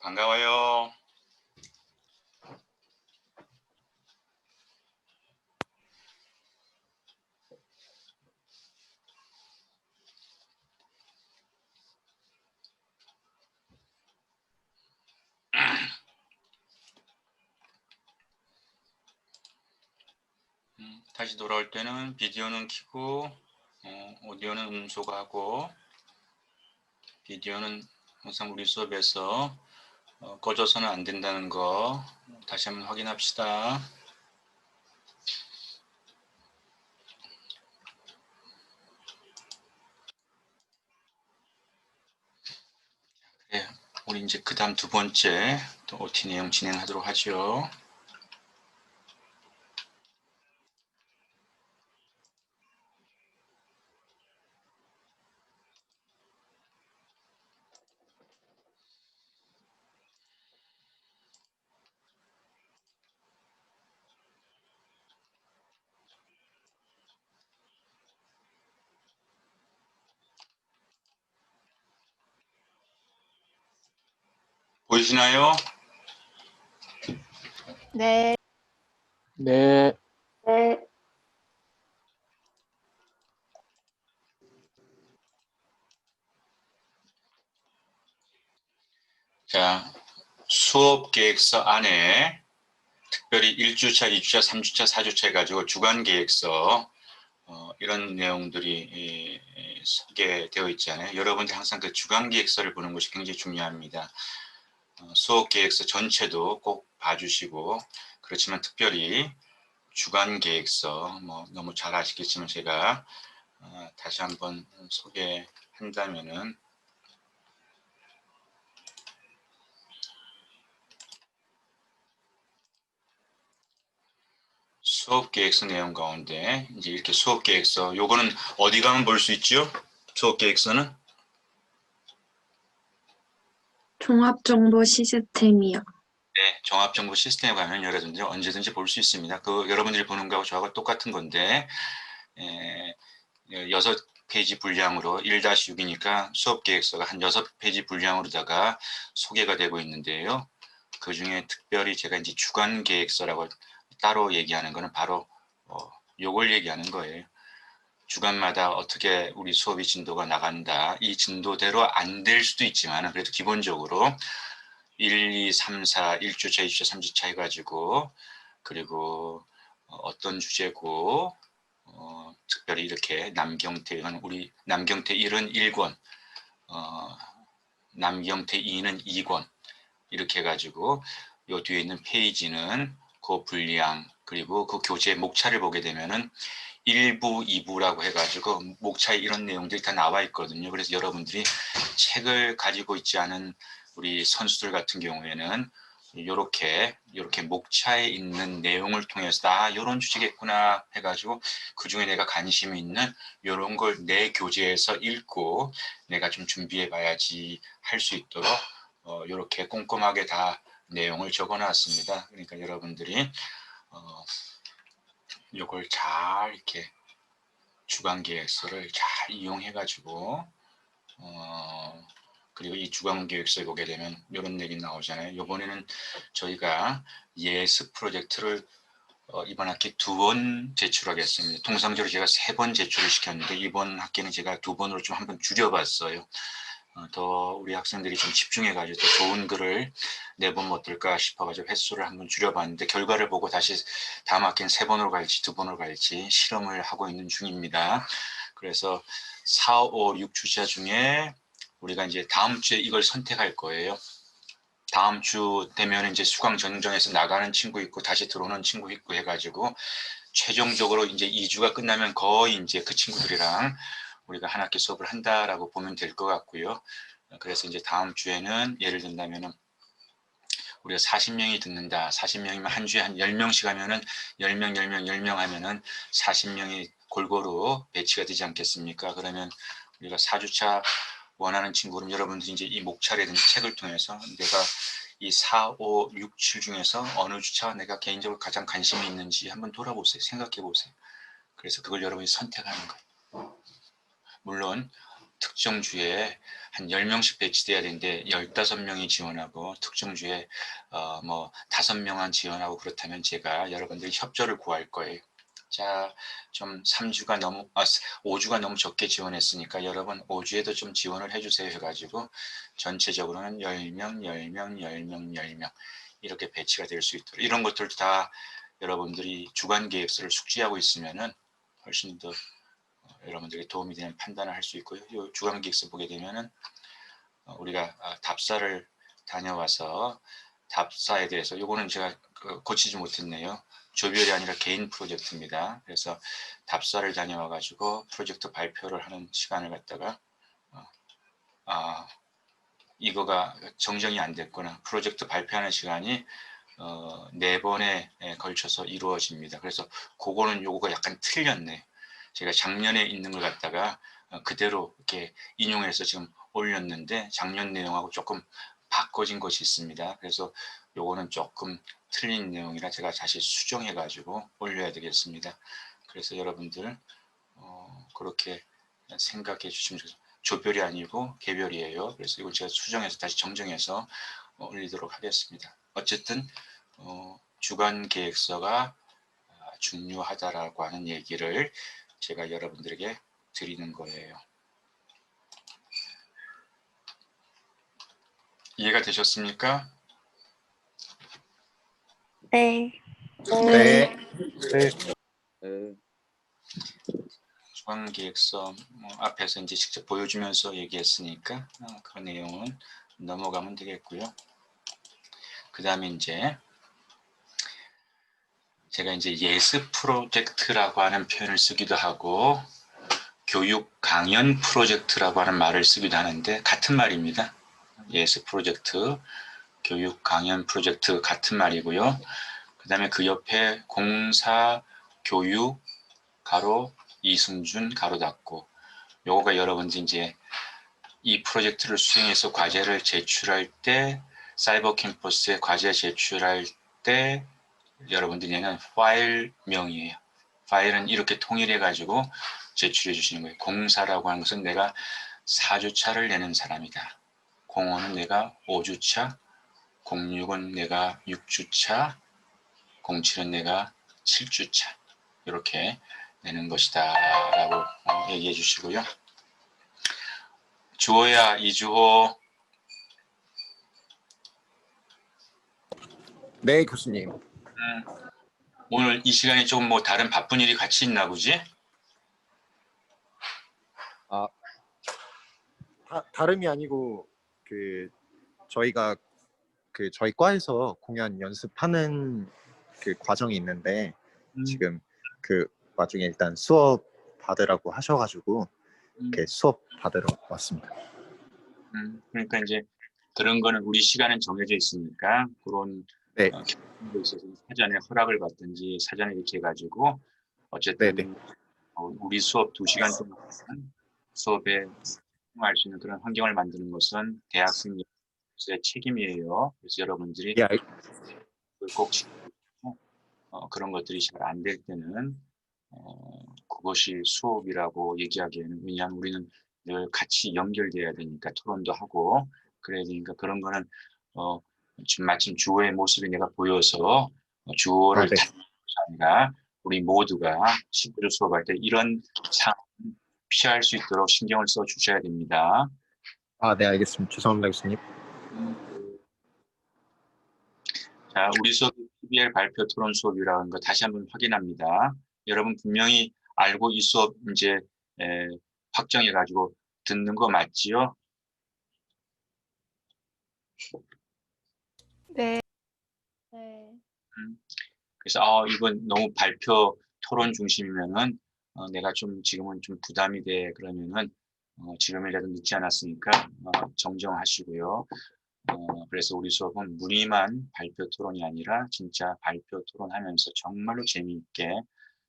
반가워요. 다시 돌아올 때는 비디오는 켜고 오디오는 음소거하고 비디오는 항상 우리 수업에서 꺼져서는 안 된다는 거 다시 한번 확인합시다. 네, 우리 이제 그 다음 두 번째 또 OT 내용 진행하도록 하죠. 보이시나요? 네. 네. 네. 자, 수업 계획서 안에 특별히 1주차, 2주차, 3주차, 4주차 해가지고 주간 계획서 이런 내용들이 소개되어 있잖아요. 여러분들 항상 그 주간 계획서를 보는 것이 굉장히 중요합니다. 수업 계획서 전체도 꼭 봐주시고, 그렇지만 특별히 주간 계획서 너무 잘 아시겠지만 제가 다시 한번 소개한다면은 수업 계획서 내용 가운데 이제 이렇게 수업 계획서, 요거는 어디 가면 볼 수 있죠? 수업 계획서는 종합정보 시스템이요. 네, 종합정보 시스템에 가면 여러분들이 언제든지 볼 수 있습니다. 그 여러분들이 보는 거하고 저하고 똑같은 건데 6페이지 분량으로 1-6이니까 수업 계획서가 한 6페이지 분량으로다가 소개가 되고 있는데요. 그 중에 특별히 제가 이제 주간 계획서라고 따로 얘기하는 거는 바로 요걸 얘기하는 거예요. 주간마다 어떻게 우리 수업이 진도가 나간다. 이 진도대로 안 될 수도 있지만 그래도 기본적으로 1, 2, 3, 4, 1주차, 2주차, 3주차 해가지고 그리고 어떤 주제고 특별히 이렇게 남경태, 우리 남경태 1은 1권, 남경태 2는 2권 이렇게 해가지고 요 뒤에 있는 페이지는 그 분량 그리고 그 교재 목차를 보게 되면은 1부, 2부라고 해가지고 목차에 이런 내용들이 다 나와 있거든요. 그래서 여러분들이 책을 가지고 있지 않은 우리 선수들 같은 경우에는 요렇게 목차에 있는 내용을 통해서 요런 주제겠구나 해가지고 그 중에 내가 관심이 있는 요런 걸 내 교재에서 읽고 내가 좀 준비해 봐야지 할 수 있도록 요렇게 꼼꼼하게 다 내용을 적어 놨습니다. 그러니까 여러분들이 요걸 잘 이렇게 주간 계획서를 잘 이용해 가지고 그리고 이 주간 계획서에 보게 되면 이런 얘기 나오잖아요. 이번에는 저희가 예습 프로젝트를 이번 학기 2번 제출하겠습니다. 통상적으로 제가 3번 제출을 시켰는데 이번 학기는 제가 2번으로 좀 한번 줄여봤어요. 더 우리 학생들이 좀 집중해가지고 더 좋은 글을 내보면 어떨까 싶어가지고 횟수를 한번 줄여봤는데 결과를 보고 다시 다음 학기는 3번으로 갈지 2번으로 갈지 실험을 하고 있는 중입니다. 그래서 4, 5, 6주차 중에 우리가 이제 다음 주에 이걸 선택할 거예요. 다음 주 되면 이제 수강 전정에서 나가는 친구 있고 다시 들어오는 친구 있고 해가지고 최종적으로 이제 2주가 끝나면 거의 이제 그 친구들이랑 우리가 한 학기 수업을 한다라고 보면 될 것 같고요. 그래서 이제 다음 주에는 예를 든다면은 우리가 40명이 듣는다. 40명이면 한 주에 한 10명씩 하면은 10명, 10명, 10명 하면은 40명이 골고루 배치가 되지 않겠습니까? 그러면 우리가 4주차 원하는 친구는 여러분들이 이제 이 목차라든지 책을 통해서 내가 이 4, 5, 6, 7 중에서 어느 주차가 내가 개인적으로 가장 관심이 있는지 한번 돌아보세요. 생각해 보세요. 그래서 그걸 여러분이 선택하는 거예요. 물론 특정 주에 한 10명씩 배치돼야 되는데 15명이 지원하고 특정 주에 뭐 5명만 지원하고 그렇다면 제가 여러분들 협조를 구할 거예요. 자, 좀 5주가 너무 적게 지원했으니까 여러분 5주에도 좀 지원을 해주세요 해가지고 전체적으로는 10명, 10명, 10명, 10명 이렇게 배치가 될 수 있도록 이런 것들도 다 여러분들이 주간 계획서를 숙지하고 있으면은 훨씬 더 여러분들에게 도움이 되는 판단을 할 수 있고요. 이 주간 계획서 보게 되면은 우리가 답사를 다녀와서 답사에 대해서 요거는 제가 고치지 못했네요. 조별이 아니라 개인 프로젝트입니다. 그래서 답사를 다녀와 가지고 프로젝트 발표를 하는 시간을 갖다가 이거가 정정이 안 됐구나. 프로젝트 발표하는 시간이 4번에 걸쳐서 이루어집니다. 그래서 그거는 요거가 약간 틀렸네요. 제가 작년에 있는 걸 갖다가 그대로 이렇게 인용해서 지금 올렸는데 작년 내용하고 조금 바꿔진 것이 있습니다. 그래서 요거는 조금 틀린 내용이라 제가 다시 수정해 가지고 올려야 되겠습니다. 그래서 여러분들 그렇게 생각해 주시면 좋겠습니다. 조별이 아니고 개별이에요. 그래서 이건 제가 수정해서 다시 정정해서 올리도록 하겠습니다. 어쨌든 주간 계획서가 중요하다라고 하는 얘기를 제가 여러분들에게 드리는 거예요. 이해가 되셨습니까? 네. 네. 주간 계획서 앞에서 이제 직접 보여주면서 얘기했으니까 그 내용은 넘어가면 되겠고요. 그 다음에 이제 제가 이제 예습 프로젝트라고 하는 표현을 쓰기도 하고 교육 강연 프로젝트라고 하는 말을 쓰기도 하는데 같은 말입니다. 예습 프로젝트, 교육 강연 프로젝트 같은 말이고요. 그 다음에 그 옆에 공사 교육 가로 이승준 가로 닫고 요거가 여러분들 이제 이 프로젝트를 수행해서 과제를 제출할 때 사이버 캠퍼스에 과제 제출할 때 여러분들이 내는 파일명이에요. 파일은 이렇게 통일해 가지고 제출해 주시는 거예요. 공사라고 하는 것은 내가 4주차를 내는 사람이다. 05는 내가 5주차, 06은 내가 6주차, 07은 내가 7주차 이렇게 내는 것이다 라고 얘기해 주시고요. 주호야, 이주호. 네, 교수님. 오늘 이 시간에 조금 뭐 다른 바쁜 일이 같이 있나 보지? 다름이 아니고 저희가 저희 과에서 공연 연습하는 과정이 있는데 지금 와중에 일단 수업 받으라고 하셔가지고 수업 받으러 왔습니다. 그러니까 이제 그런 거는 우리 시간은 정해져 있으니까 그런 네. 게 있어서 사전에 허락을 받든지 사전에 이렇게 해가지고 어쨌든 우리 수업 2시간 동안 수업에 할 수 있는 그런 환경을 만드는 것은 대학생의 책임이에요. 그래서 여러분들이 꼭 지키고 그런 것들이 잘 안 될 때는 그것이 수업이라고 얘기하기에는 왜냐하면 우리는 늘 같이 연결돼야 되니까 토론도 하고 그래야 되니까 그런 거는 지금 마침 주호의 모습이 내가 보여서 주호를 아니라 우리 모두가 실제로 수업할 때 이런 상황 피할 수 있도록 신경을 써 주셔야 됩니다. 네, 알겠습니다. 죄송합니다, 교수님. 자, 우리 수업 PBL 발표 토론 수업이라는 거 다시 한번 확인합니다. 여러분 분명히 알고 이 수업 이제 확정해가지고 듣는 거 맞지요? 네. 그래서 이건 너무 발표 토론 중심이면은 내가 좀 지금은 좀 부담이 돼 그러면은 지금이라도 늦지 않았으니까 정정하시고요. 그래서 우리 수업은 무늬만 발표 토론이 아니라 진짜 발표 토론하면서 정말로 재미있게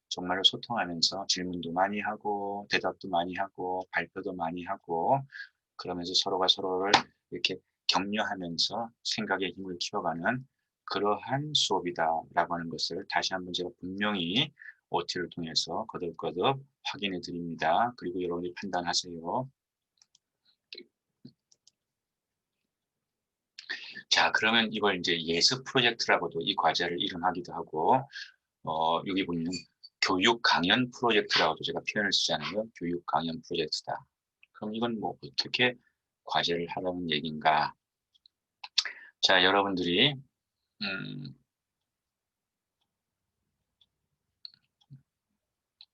정말로 소통하면서 질문도 많이 하고 대답도 많이 하고 발표도 많이 하고 그러면서 서로가 서로를 이렇게 격려하면서 생각의 힘을 키워가는 그러한 수업이다라고 하는 것을 다시 한번 제가 분명히 OT를 통해서 거듭거듭 확인해 드립니다. 그리고 여러분이 판단하세요. 자, 그러면 이걸 이제 예습 프로젝트라고도 이 과제를 이름하기도 하고, 여기 보면 교육 강연 프로젝트라고도 제가 표현을 쓰잖아요. 교육 강연 프로젝트다. 그럼 이건 뭐 어떻게 과제를 하라는 얘기인가? 자, 여러분들이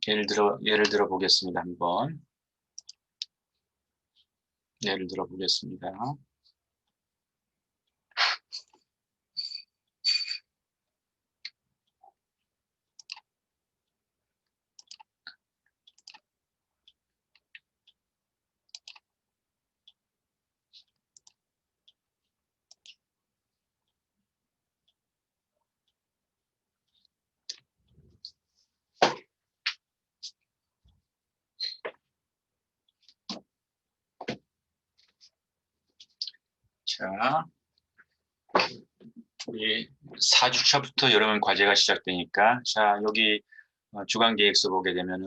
예를 들어 보겠습니다. 한번 예를 들어 보겠습니다. 자, 우리 4주차부터 여러분 과제가 시작되니까, 자, 여기 주간 계획서 보게 되면은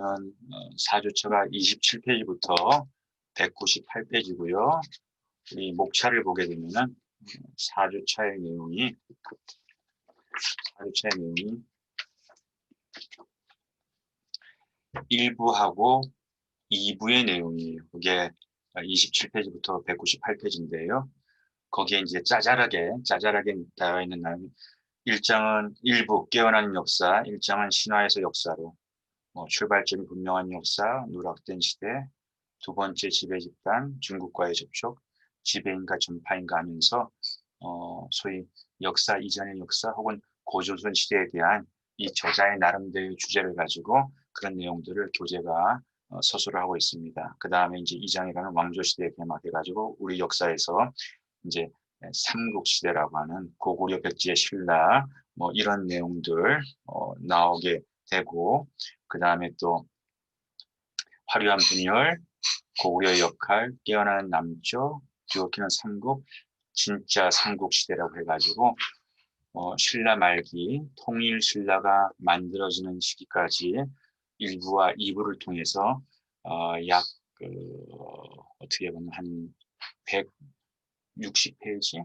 4주차가 27페이지부터 198페이지고요. 우리 목차를 보게 되면은 4주차의 내용이 1부하고 2부의 내용이에요. 그게 27페이지부터 198페이지인데요. 거기에 이제 짜잘하게 나와 있는 내용. 1장은 일부 깨어나는 역사, 1장은 신화에서 역사로, 출발점이 분명한 역사, 누락된 시대, 두 번째 지배 집단, 중국과의 접촉, 지배인가 전파인가 하면서 소위 역사 이전의 역사 혹은 고조선 시대에 대한 이 저자의 나름대로의 주제를 가지고 그런 내용들을 교재가 서술을 하고 있습니다. 그 다음에 이제 2장에 가는 왕조 시대에 대마해가지고 우리 역사에서 이제 삼국시대라고 하는 고구려 백제의 신라 뭐 이런 내용들 나오게 되고, 그 다음에 또 화려한 분열, 고구려의 역할, 깨어나는 남쪽, 뒤엎이는 삼국, 진짜 삼국시대라고 해가지고 신라 말기 통일 신라가 만들어지는 시기까지 1부와 2부를 통해서 약 어떻게 보면 한 160페이지,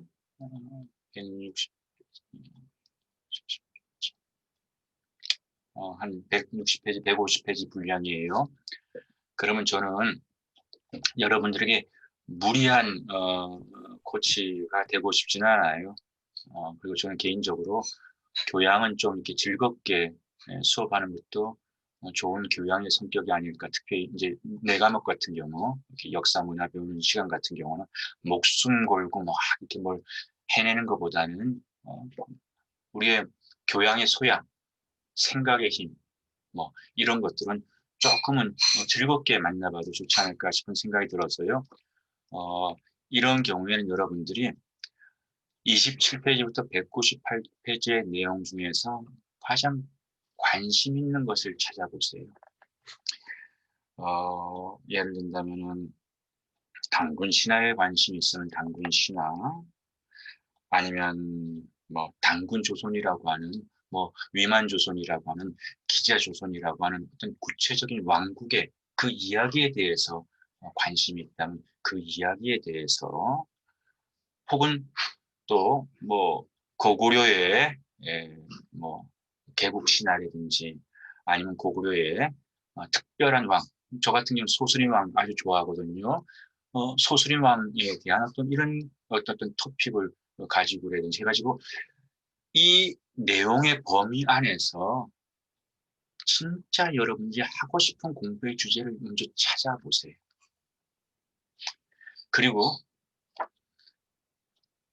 160페이지, 150페이지 분량이에요. 그러면 저는 여러분들에게 무리한 코치가 되고 싶지는 않아요. 그리고 저는 개인적으로 교양은 좀 이렇게 즐겁게 수업하는 것도 좋은 교양의 성격이 아닐까. 특히 이제 내 과목 같은 경우, 이렇게 역사 문화 배우는 시간 같은 경우는 목숨 걸고 막 이렇게 뭘 해내는 것보다는 우리의 교양의 소양, 생각의 힘, 뭐 이런 것들은 조금은 즐겁게 만나봐도 좋지 않을까 싶은 생각이 들어서요. 이런 경우에는 여러분들이 27페이지부터 198페이지의 내용 중에서 가장 관심 있는 것을 찾아보세요. 예를 든다면은 단군 신화에 관심이 있으면 단군 신화, 아니면 뭐 단군 조선이라고 하는 뭐 위만 조선이라고 하는 기자 조선이라고 하는 어떤 구체적인 왕국의 그 이야기에 대해서 관심이 있다면 그 이야기에 대해서, 혹은 또 뭐 고구려의 뭐 개국 신화라든지 아니면 고구려의 특별한 왕, 저 같은 경우는 소수림 왕 아주 좋아하거든요. 소수림 왕에 대한 어떤 이런 어떤 토픽을 가지고라든지 해가지고 이 내용의 범위 안에서 진짜 여러분들이 하고 싶은 공부의 주제를 먼저 찾아보세요. 그리고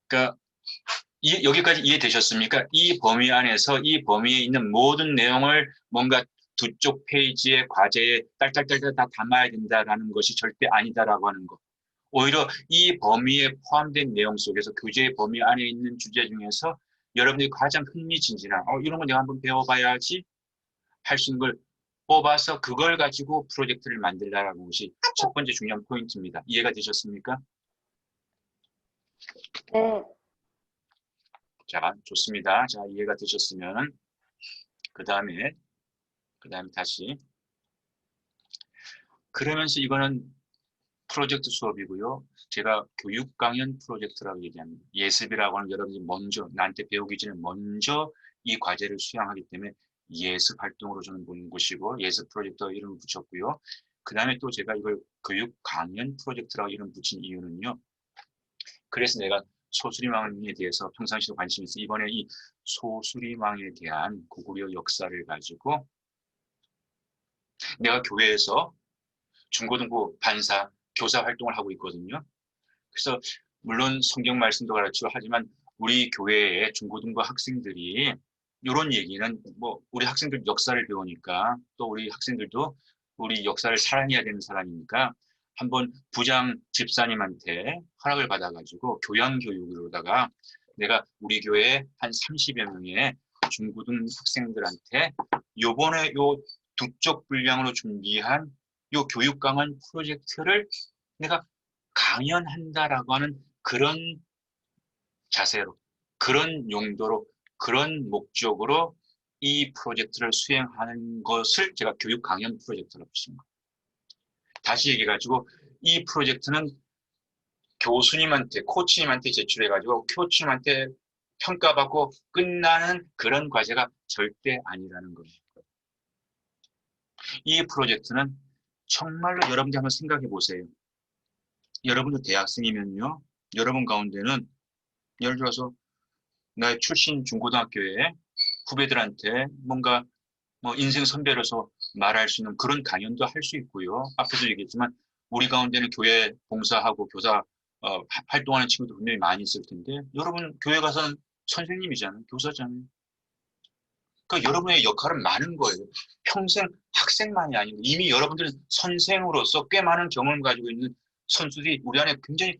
그러니까 여기까지 이해되셨습니까? 이 범위 안에서 이 범위에 있는 모든 내용을 뭔가 두 쪽 페이지의 과제에 딸딸딸딸 다 담아야 된다라는 것이 절대 아니다라고 하는 것. 오히려 이 범위에 포함된 내용 속에서 교재의 범위 안에 있는 주제 중에서 여러분들이 가장 흥미진진한 이런 거 내가 한번 배워봐야지 할 수 있는 걸 뽑아서 그걸 가지고 프로젝트를 만들라는 것이 첫 번째 중요한 포인트입니다. 이해가 되셨습니까? 네. 자, 좋습니다. 자, 이해가 되셨으면 그 다음에 다시 그러면서 이거는 프로젝트 수업이고요. 제가 교육 강연 프로젝트라고 얘기합니다. 예습이라고 하는 여러분이 먼저 나한테 배우기 전에 먼저 이 과제를 수행하기 때문에 예습 활동으로 저는 보는 것이고 예습 프로젝트 이름을 붙였고요. 그 다음에 또 제가 이걸 교육 강연 프로젝트라고 이름 붙인 이유는요. 그래서 내가 소수림왕에 대해서 평상시에 관심이 있어 이번에 이 소수림왕에 대한 고구려 역사를 가지고 내가 교회에서 중고등부 반사 교사 활동을 하고 있거든요. 그래서 물론 성경 말씀도 가르치고 하지만 우리 교회의 중고등부 학생들이 이런 얘기는 뭐 우리 학생들 역사를 배우니까 또 우리 학생들도 우리 역사를 사랑해야 되는 사람이니까 한번 부장 집사님한테 허락을 받아가지고 교양교육으로다가 내가 우리 교회 한 30여 명의 중고등 학생들한테 요번에 요 두 쪽 분량으로 준비한 요 교육 강연 프로젝트를 내가 강연한다라고 하는 그런 자세로, 그런 용도로, 그런 목적으로 이 프로젝트를 수행하는 것을 제가 교육 강연 프로젝트라고 부른 거예요. 다시 얘기해가지고 이 프로젝트는 교수님한테, 코치님한테 제출해가지고 코치님한테 평가받고 끝나는 그런 과제가 절대 아니라는 거예요. 이 프로젝트는 정말로 여러분들 한번 생각해 보세요. 여러분도 대학생이면요. 여러분 가운데는 예를 들어서 나의 출신 중고등학교에 후배들한테 뭔가 뭐 인생 선배로서 말할 수 있는 그런 강연도 할 수 있고요. 앞에도 얘기했지만 우리 가운데는 교회 봉사하고 교사 활동하는 친구도 분명히 많이 있을 텐데 여러분 교회 가서는 선생님이잖아요. 교사잖아요. 그러니까 여러분의 역할은 많은 거예요. 평생 학생만이 아니고 이미 여러분들은 선생으로서 꽤 많은 경험을 가지고 있는 선수들이 우리 안에 굉장히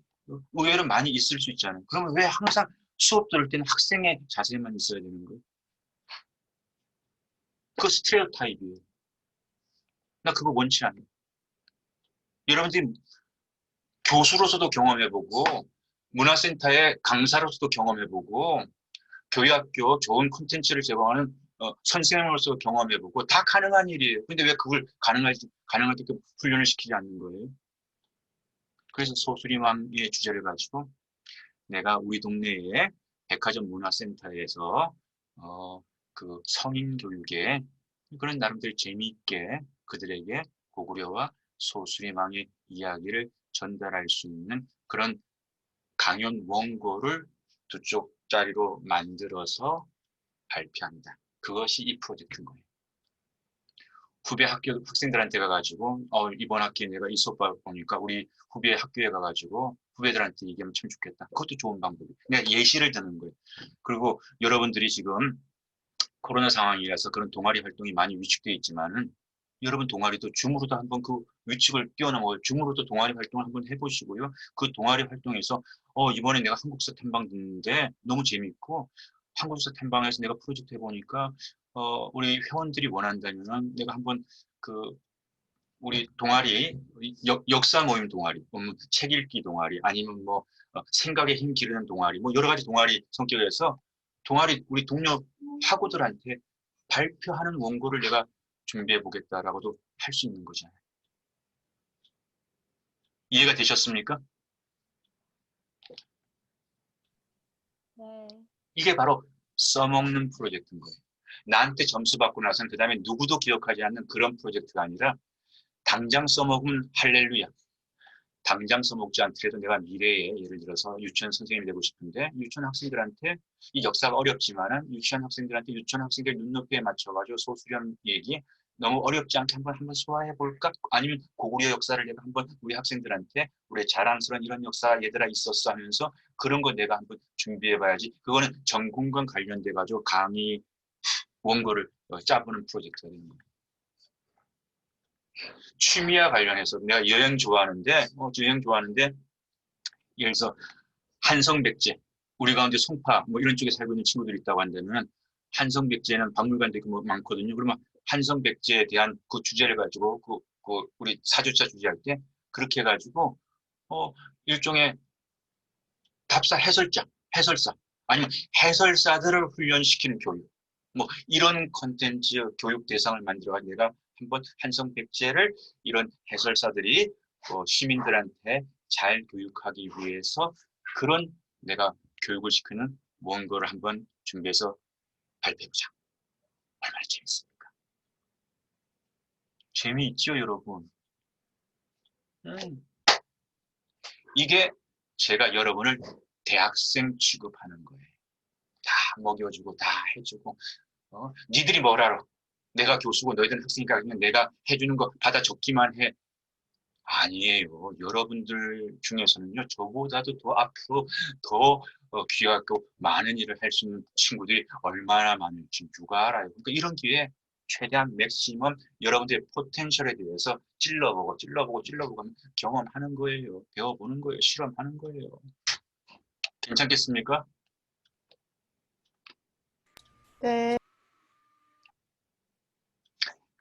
의외로 많이 있을 수 있잖아요. 그러면 왜 항상 수업 들을 때는 학생의 자세만 있어야 되는 거예요? 그 스테레오타입이에요. 나 그거 원치 않아요. 여러분들이 교수로서도 경험해보고 문화센터의 강사로서도 경험해보고 교육학교 좋은 콘텐츠를 제공하는 선생으로서 경험해보고 다 가능한 일이에요. 근데 왜 그걸 가능할 때 훈련을 시키지 않는 거예요? 그래서 소수림왕의 주제를 가지고 내가 우리 동네의 백화점 문화센터에서 그 성인 교육에 그런 나름대로 재미있게 그들에게 고구려와 소수림왕의 이야기를 전달할 수 있는 그런 강연 원고를 두 쪽짜리로 만들어서 발표한다. 그것이 이 프로젝트인 거예요. 후배 학교 학생들한테 가가지고 이번 학기에 내가 이 수업 보니까 우리 후배 학교에 가가지고 후배들한테 얘기하면 참 좋겠다. 그것도 좋은 방법이에요. 내가 예시를 드는 거예요. 그리고 여러분들이 지금 코로나 상황이라서 그런 동아리 활동이 많이 위축되어 있지만은 여러분 동아리도 줌으로도 한번 그 위축을 뛰어넘어 줌으로도 동아리 활동을 한번 해보시고요. 그 동아리 활동에서 이번에 내가 한국사 탐방 듣는데 너무 재밌고 한국사 탐방에서 내가 프로젝트 해보니까 우리 회원들이 원한다면 내가 한번 그 우리 동아리 역사 모임 동아리, 책 읽기 동아리 아니면 뭐 생각의 힘 기르는 동아리 뭐 여러 가지 동아리 성격에서 동아리 우리 동료 학우들한테 발표하는 원고를 내가 준비해 보겠다라고도 할 수 있는 거잖아요. 이해가 되셨습니까? 네. 이게 바로 써먹는 프로젝트인 거예요. 나한테 점수 받고 나서는 그 다음에 누구도 기억하지 않는 그런 프로젝트가 아니라 당장 써먹으면 할렐루야. 당장 써먹지 않더라도 내가 미래에 예를 들어서 유치원 선생님이 되고 싶은데 유치원 학생들한테 이 역사가 어렵지만은 유치원 학생들한테 유치원 학생들 눈높이에 맞춰가지고 소수련 얘기 너무 어렵지 않게 한번 소화해 볼까? 아니면 고구려 역사를 내가 한번 우리 학생들한테 우리 자랑스러운 이런 역사 얘들아 있었어 하면서 그런 거 내가 한번 준비해 봐야지. 그거는 전공과 관련돼 가지고 강의 원고를 짜보는 프로젝트가 되는 거예요. 취미와 관련해서 내가 여행 좋아하는데 예를 들어서 한성백제 우리 가운데 송파 뭐 이런 쪽에 살고 있는 친구들이 있다고 한다면 한성백제는 박물관도 많거든요. 그러면 한성백제에 대한 그 주제를 가지고 그 우리 4주차 주제할 때 그렇게 해가지고 일종의 답사 해설사 아니면 해설사들을 훈련시키는 교육 뭐 이런 콘텐츠 교육 대상을 만들어가지고 내가 한번 한성백제를 이런 해설사들이 시민들한테 잘 교육하기 위해서 그런 내가 교육을 시키는 원고를 한번 준비해서 발표해보자. 얼마나 재밌습니까? 재미있죠, 여러분? 이게 제가 여러분을 대학생 취급하는 거예요. 다 먹여주고 다 해주고 니들이 뭘 알아? 내가 교수고 너희들은 학생이니까 그냥 내가 해주는 거 받아 적기만 해. 아니에요. 여러분들 중에서는요, 저보다도 더 앞으로 더 귀하고 많은 일을 할 수 있는 친구들이 얼마나 많을지 누가 알아요. 그러니까 이런 기회에 최대한 맥시멈 여러분들의 포텐셜에 대해서 찔러보고 경험하는 거예요. 배워보는 거예요. 실험하는 거예요. 괜찮겠습니까? 네.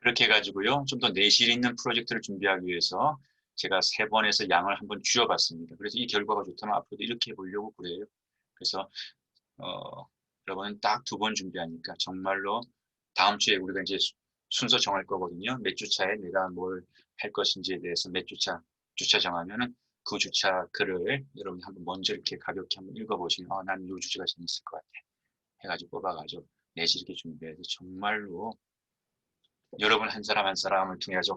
그렇게 해가지고요, 좀 더 내실 있는 프로젝트를 준비하기 위해서 제가 3번에서 양을 한번 줄여봤습니다. 그래서 이 결과가 좋다면 앞으로도 이렇게 해보려고 그래요. 그래서 여러분 딱 2번 준비하니까 정말로 다음 주에 우리가 이제 순서 정할 거거든요. 몇 주차에 내가 뭘 할 것인지에 대해서 몇 주차 정하면은 그 주차 글을 여러분이 한번 먼저 이렇게 가볍게 한번 읽어보시면 난 이 주제가 재밌을 것 같아 해가지고 뽑아가지고 내실 있게 준비해서 정말로 여러분 한 사람 한 사람을 통해서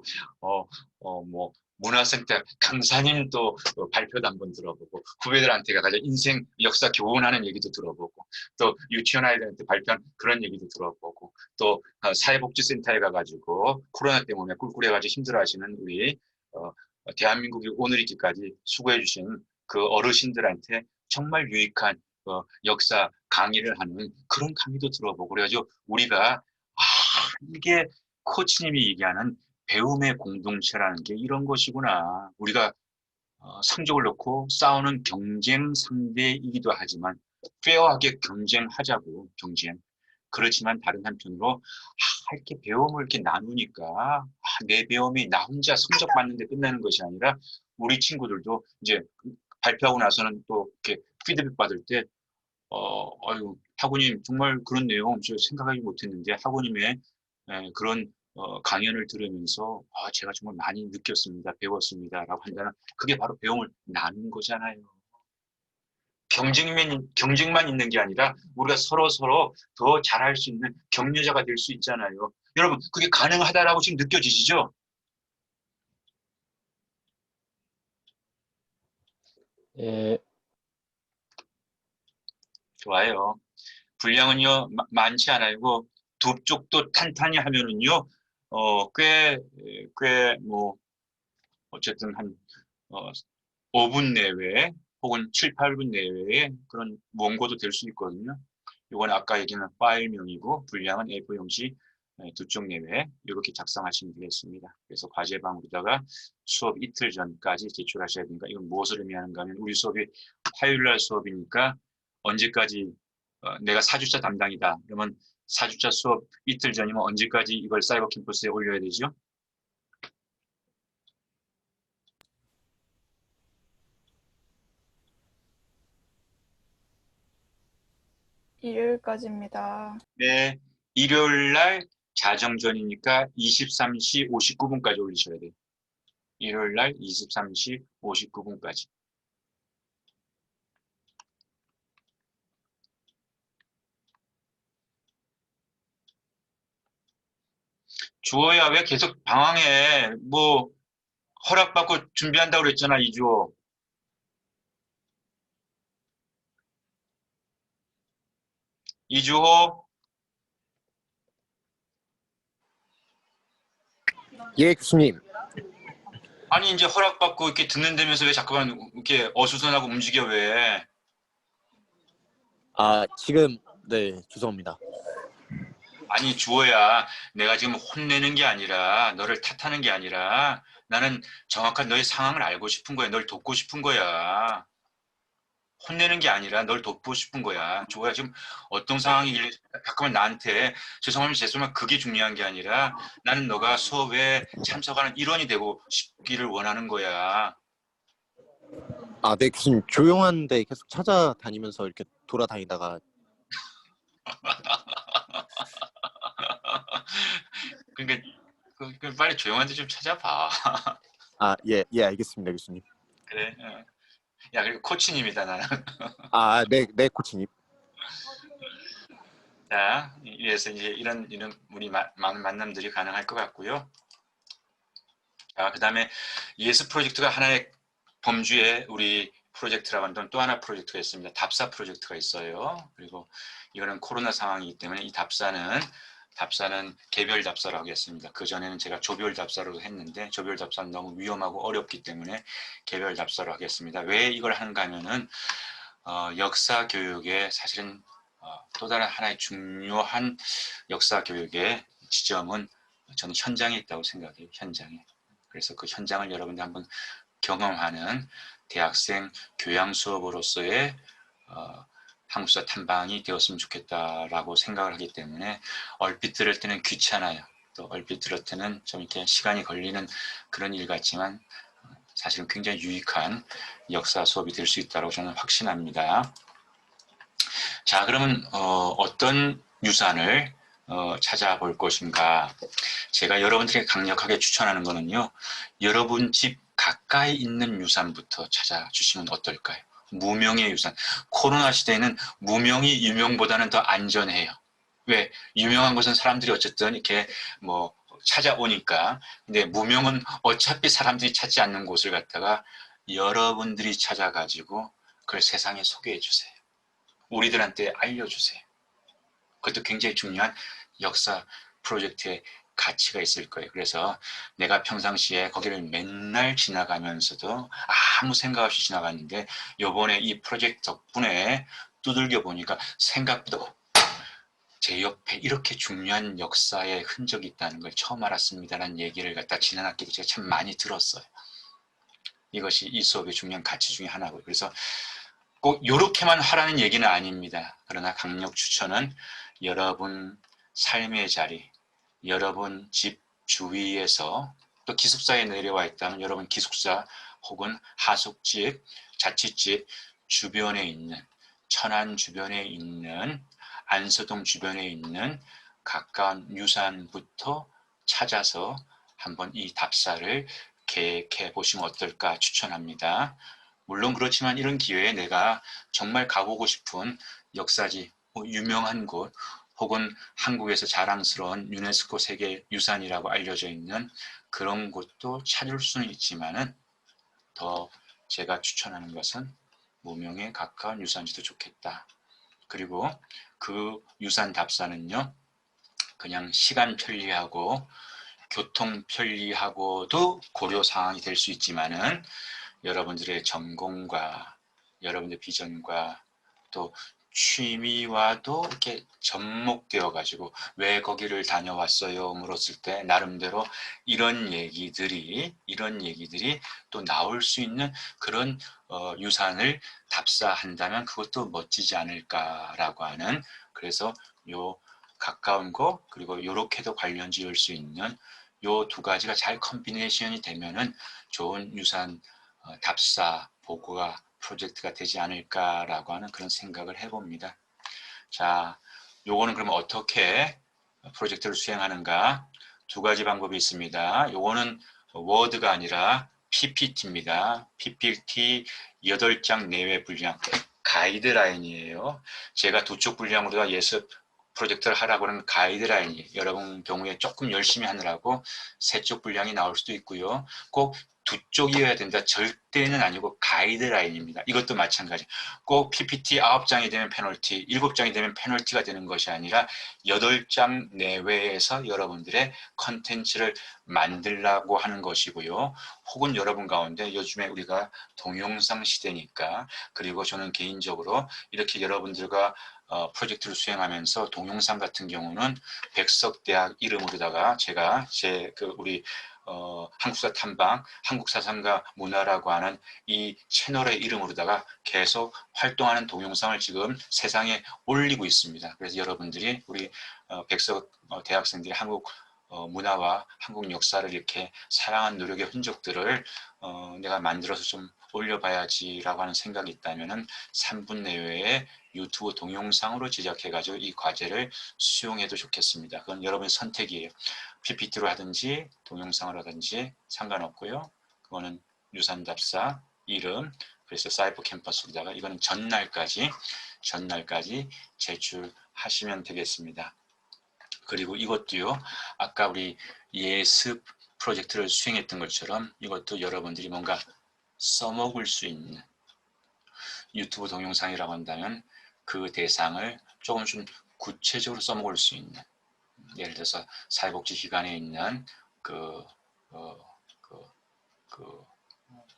뭐 문화센터 강사님 또 발표도 한번 들어보고 후배들한테 가서 인생 역사 교훈하는 얘기도 들어보고 또 유치원 아이들한테 발표한 그런 얘기도 들어보고 또 사회복지센터에 가가지고 코로나 때문에 꿀꿀해가지고 힘들어하시는 우리 대한민국이 오늘이기까지 수고해주신 그 어르신들한테 정말 유익한 역사 강의를 하는 그런 강의도 들어보고 그래가지고 우리가 이게 코치님이 얘기하는 배움의 공동체라는 게 이런 것이구나. 우리가 성적을 놓고 싸우는 경쟁 상대이기도 하지만 페어하게 경쟁하자고 경쟁. 그렇지만 다른 한편으로 이렇게 배움을 이렇게 나누니까 내 배움이 나 혼자 성적 받는데 끝나는 것이 아니라 우리 친구들도 이제 발표하고 나서는 또 이렇게 피드백 받을 때 아유 학우님 정말 그런 내용 저 생각하지 못했는데 학우님의 그런 강연을 들으면서 제가 정말 많이 느꼈습니다. 배웠습니다. 라고 한다면 그게 바로 배움을 나눈 거잖아요. 경쟁만 있는 게 아니라 우리가 서로 더 잘할 수 있는 격려자가 될 수 있잖아요. 여러분 그게 가능하다라고 지금 느껴지시죠? 예. 좋아요. 분량은요 많지 않아요. 두 쪽도 탄탄히 하면은요 꽤 뭐 어쨌든 한 5분 내외 혹은 7, 8분 내외에 그런 원고도 될 수 있거든요. 이건 아까 얘기한 파일명이고 분량은 A4 용지 2쪽 내외 이렇게 작성하시면 되겠습니다. 그래서 과제방으로다가 수업 이틀 전까지 제출하셔야 되니까 이건 무엇을 의미하는가 하면 우리 수업이 화요일날 수업이니까 언제까지 내가 4주차 담당이다. 그러면 4주차 수업 이틀 전이면 언제까지 이걸 사이버 캠퍼스에 올려야 되죠? 일요일까지입니다. 네, 일요일 날 자정전이니까 23시 59분까지 올리셔야 돼요. 일요일 날 23시 59분까지. 주호야, 왜 계속 방황해? 뭐, 허락받고 준비한다고 그랬잖아, 이주호. 이주호? 예, 교수님. 아니, 이제 허락받고 이렇게 듣는다면서 왜 자꾸만 이렇게 어수선하고 움직여, 왜? 지금, 네, 죄송합니다. 아니, 주호야, 내가 지금 혼내는 게 아니라, 너를 탓하는 게 아니라, 나는 정확한 너의 상황을 알고 싶은 거야. 널 돕고 싶은 거야. 혼내는 게 아니라 널 돕고 싶은 거야. 주호야, 지금 어떤 상황이길래 잠깐만 나한테 죄송하면 그게 중요한 게 아니라 나는 너가 수업에 참석하는 일원이 되고 싶기를 원하는 거야. 네, 교수님. 조용한 데 계속 찾아다니면서 이렇게 돌아다니다가. 그러니까 빨리 조용한 데 좀 찾아봐. 예, 알겠습니다, 교수님. 그래. 야, 그리고 코치님이다, 나는. 네, 코치님. 자, 이래서 이제 이런 우리 많은 만남들이 가능할 것 같고요. 자, 그 다음에 예스 프로젝트가 하나의 범주의 우리 프로젝트라고 하는 또 하나 프로젝트가 있습니다. 답사 프로젝트가 있어요. 그리고 이거는 코로나 상황이기 때문에 이 답사는 개별 답사라고 했습니다. 그전에는 제가 조별 답사로 했는데 조별 답사는 너무 위험하고 어렵기 때문에 개별 답사로 하겠습니다. 왜 이걸 하는가 하면은 역사 교육에 사실은 또 다른 하나의 중요한 역사 교육의 지점은 저는 현장에 있다고 생각해요. 현장에. 그래서 그 현장을 여러분들 한번 경험하는 대학생 교양 수업으로서의 한국사 탐방이 되었으면 좋겠다라고 생각을 하기 때문에 얼핏 들을 때는 귀찮아요. 또 얼핏 들을 때는 좀 이렇게 시간이 걸리는 그런 일 같지만 사실은 굉장히 유익한 역사 수업이 될 수 있다고 저는 확신합니다. 자, 그러면 어떤 유산을 찾아볼 것인가? 제가 여러분들에게 강력하게 추천하는 거는요. 여러분 집 가까이 있는 유산부터 찾아주시면 어떨까요? 무명의 유산. 코로나 시대에는 무명이 유명보다는 더 안전해요. 왜? 유명한 것은 사람들이 어쨌든 이렇게 뭐 찾아오니까. 근데 무명은 어차피 사람들이 찾지 않는 곳을 갖다가 여러분들이 찾아가지고 그걸 세상에 소개해 주세요. 우리들한테 알려주세요. 그것도 굉장히 중요한 역사 프로젝트의 가치가 있을 거예요. 그래서 내가 평상시에 거기를 맨날 지나가면서도 아무 생각 없이 지나갔는데 요번에 이 프로젝트 덕분에 두들겨 보니까 생각보다 제 옆에 이렇게 중요한 역사의 흔적이 있다는 걸 처음 알았습니다라는 얘기를 갖다 지난 학기도 제가 참 많이 들었어요. 이것이 이 수업의 중요한 가치 중에 하나고요. 그래서 꼭 이렇게만 하라는 얘기는 아닙니다. 그러나 강력 추천은 여러분 삶의 자리, 여러분 집 주위에서 또 기숙사에 내려와 있다면 여러분 기숙사 혹은 하숙집, 자취집 주변에 있는 천안 주변에 있는 안서동 주변에 있는 가까운 유산부터 찾아서 한번 이 답사를 계획해 보시면 어떨까 추천합니다. 물론 그렇지만 이런 기회에 내가 정말 가보고 싶은 역사지, 유명한 곳 혹은 한국에서 자랑스러운 유네스코 세계유산이라고 알려져 있는 그런 곳도 찾을 수는 있지만은 더 제가 추천하는 것은 무명에 가까운 유산지도 좋겠다. 그리고 그 유산 답사는요, 그냥 시간 편리하고 교통 편리하고도 고려 사항이 될 수 있지만은 여러분들의 전공과 여러분의 비전과 또 취미와도 이렇게 접목되어 가지고 왜 거기를 다녀왔어요 물었을 때 나름대로 이런 얘기들이 또 나올 수 있는 그런 유산을 답사한다면 그것도 멋지지 않을까라고 하는, 그래서 요 가까운 거 그리고 요렇게도 관련 지을 수 있는 요 두 가지가 잘 컴비네이션이 되면은 좋은 유산 답사 보고가 프로젝트가 되지 않을까라고 하는 그런 생각을 해봅니다. 자, 요거는 그러면 어떻게 프로젝트를 수행하는가? 두 가지 방법이 있습니다. 요거는 워드가 아니라 PPT입니다. PPT 8장 내외 분량 가이드라인이에요. 제가 두 쪽 분량으로 예습 프로젝트를 하라고 하는 가이드라인이 여러분 경우에 조금 열심히 하느라고 세 쪽 분량이 나올 수도 있고요. 꼭 두 쪽이어야 된다. 절대는 아니고 가이드라인입니다. 이것도 마찬가지. 꼭 PPT 9장이 되면 페널티, 7장이 되면 페널티가 되는 것이 아니라 8장 내외에서 여러분들의 컨텐츠를 만들라고 하는 것이고요. 혹은 여러분 가운데 요즘에 우리가 동영상 시대니까, 그리고 저는 개인적으로 이렇게 여러분들과 프로젝트를 수행하면서 동영상 같은 경우는 백석대학 이름으로다가 제가 우리 한국사 탐방, 한국사상과 문화라고 하는 이 채널의 이름으로다가 계속 활동하는 동영상을 지금 세상에 올리고 있습니다. 그래서 여러분들이 우리 백석 대학생들이 한국 문화와 한국 역사를 이렇게 사랑한 노력의 흔적들을 내가 만들어서 좀 올려봐야지라고 하는 생각이 있다면은 3분 내외에 유튜브 동영상으로 제작해가지고 이 과제를 수용해도 좋겠습니다. 그건 여러분의 선택이에요. PPT로 하든지 동영상으로 하든지 상관없고요. 그거는 유산답사 이름, 그래서 사이버 캠퍼스로다가 이거는 전날까지 제출하시면 되겠습니다. 그리고 이것도요, 아까 우리 예습 프로젝트를 수행했던 것처럼 이것도 여러분들이 뭔가 써먹을 수 있는 유튜브 동영상이라고 한다면 그 대상을 조금 좀 구체적으로 써먹을 수 있는, 예를 들어서 사회복지기관에 있는 그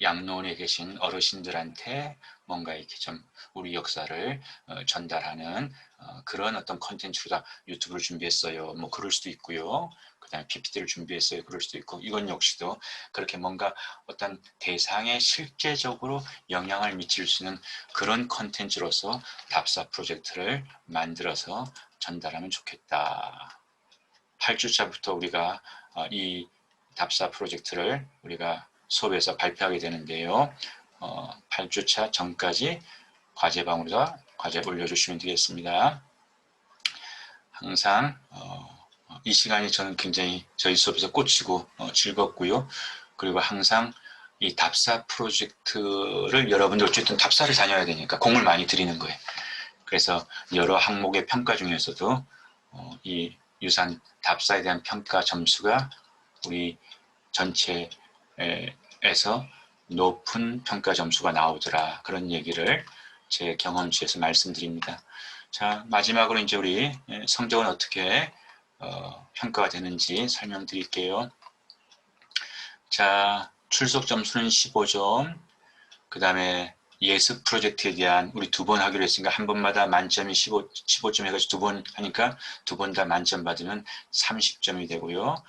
양로원에 계신 어르신들한테 뭔가 이렇게 좀 우리 역사를 전달하는 그런 어떤 컨텐츠로다 유튜브를 준비했어요. 뭐 그럴 수도 있고요. 그 다음에 PPT를 준비했어요. 그럴 수도 있고, 이건 역시도 그렇게 뭔가 어떤 대상에 실제적으로 영향을 미칠 수 있는 그런 컨텐츠로서 답사 프로젝트를 만들어서 전달하면 좋겠다. 8주차부터 우리가 이 답사 프로젝트를 우리가 수업에서 발표하게 되는데요. 8주차 전까지 과제방으로다 과제 올려주시면 되겠습니다. 항상 이 시간이 저는 굉장히 저희 수업에서 꽂히고 즐겁고요. 그리고 항상 이 답사 프로젝트를 여러분들 어쨌든 답사를 다녀야 되니까 공을 많이 들이는 거예요. 그래서 여러 항목의 평가 중에서도 이 유산 답사에 대한 평가 점수가 우리 전체에서 높은 평가 점수가 나오더라, 그런 얘기를 제 경험치에서 말씀드립니다. 자, 마지막으로 이제 우리 성적은 어떻게 평가가 되는지 설명드릴게요. 자, 출석 점수는 15점, 그 다음에 예습 프로젝트에 대한 우리 2번 하기로 했으니까 한 번마다 만점이 15점 해가지고 2번 하니까 2번 다 만점 받으면 30점이 되고요.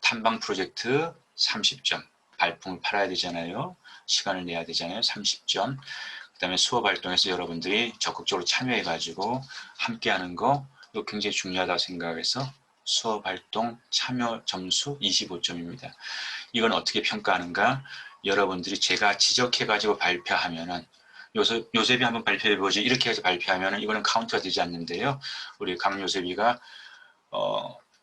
탐방 프로젝트 30점, 발품을 팔아야 되잖아요. 시간을 내야 되잖아요. 30점. 그 다음에 수업 활동에서 여러분들이 적극적으로 참여해가지고 함께하는 거, 이거 굉장히 중요하다고 생각해서 수업 활동 참여 점수 25점입니다. 이건 어떻게 평가하는가? 여러분들이 제가 지적해가지고 발표하면은, 요셉이 한번 발표해보지 이렇게 해서 발표하면은 이거는 카운트가 되지 않는데요. 우리 강요셉이가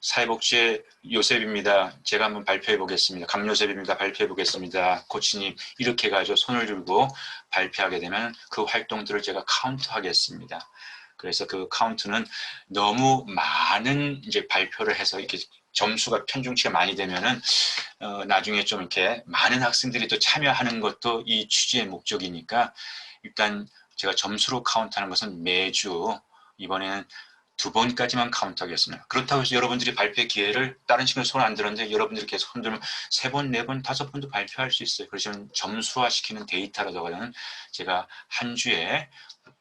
사회복지의 요셉입니다. 제가 한번 발표해 보겠습니다. 강요셉입니다. 발표해 보겠습니다. 코치님, 이렇게 해가지고 손을 들고 발표하게 되면 그 활동들을 제가 카운트하겠습니다. 그래서 그 카운트는 너무 많은 이제 발표를 해서 이렇게 점수가 편중치가 많이 되면은 나중에 좀 이렇게 많은 학생들이 또 참여하는 것도 이 취지의 목적이니까, 일단 제가 점수로 카운트하는 것은 매주 이번에는 2번까지만 카운트하겠습니다. 그렇다고 해서 여러분들이 발표 기회를, 다른 친구는 손 안 들었는데 여러분들이 계속 손 들면 3번, 4번, 5번도 발표할 수 있어요. 그래서 점수화시키는 데이터라다가는 제가 한 주에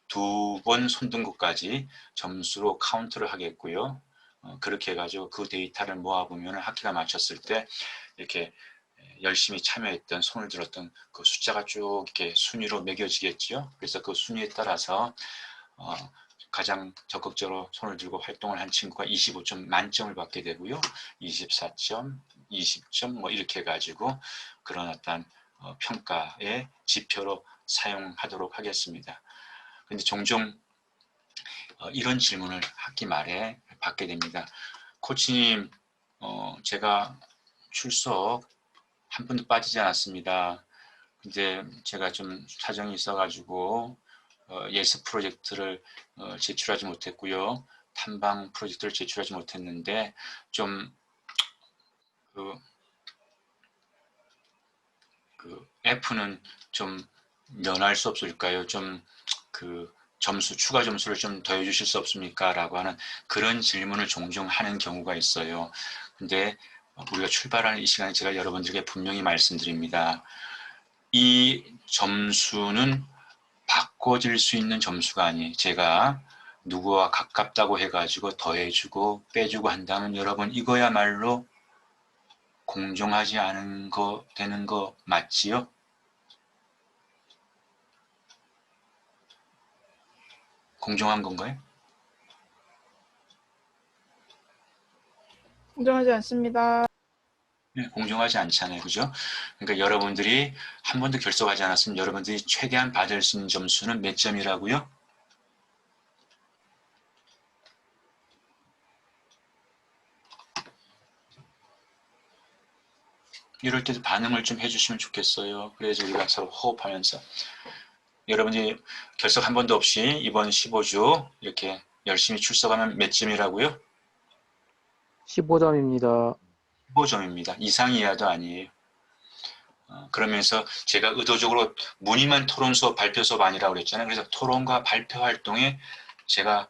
2번 손든 것까지 점수로 카운트를 하겠고요. 그렇게 해가지고 그 데이터를 모아보면 학기가 마쳤을 때 이렇게 열심히 참여했던, 손을 들었던 그 숫자가 쭉 이렇게 순위로 매겨지겠죠. 그래서 그 순위에 따라서 가장 적극적으로 손을 들고 활동을 한 친구가 25점 만점을 받게 되고요. 24점, 20점 뭐 이렇게 해가지고 그런 어떤 평가의 지표로 사용하도록 하겠습니다. 근데 종종 이런 질문을 학기 말에 받게 됩니다. 코치님, 제가 출석 한 번도 빠지지 않았습니다. 근데 제가 좀 사정이 있어가지고 예습 프로젝트를 제출하지 못했고요. 탐방 프로젝트를 제출하지 못했는데 좀 그 F는 좀 면할 수 없을까요? 좀 그 점수, 추가 점수를 좀 더해 주실 수 없습니까? 라고 하는 그런 질문을 종종 하는 경우가 있어요. 근데 우리가 출발하는 이 시간에 제가 여러분들에게 분명히 말씀드립니다. 이 점수는 바꿔질 수 있는 점수가 아니에요. 제가 누구와 가깝다고 해가지고 더해주고 빼주고 한다면 여러분 이거야말로 공정하지 않은 거 되는 거 맞지요? 공정한 건가요? 공정하지 않습니다. 네, 공정하지 않잖아요. 그죠? 그러니까 여러분들이 한 번도 결석하지 않았으면 여러분들이 최대한 받을 수 있는 점수는 몇 점이라고요? 이럴 때도 반응을 좀 해주시면 좋겠어요. 그래야지 우리가 서로 호흡하면서. 여러분이 결석 한 번도 없이 이번 15주 이렇게 열심히 출석하면 몇 점이라고요? 15점입니다. 15점입니다. 이상 이하도 아니에요. 그러면서 제가 의도적으로 무늬만 토론 수업, 발표 수업 아니라고 그랬잖아요. 그래서 토론과 발표 활동에 제가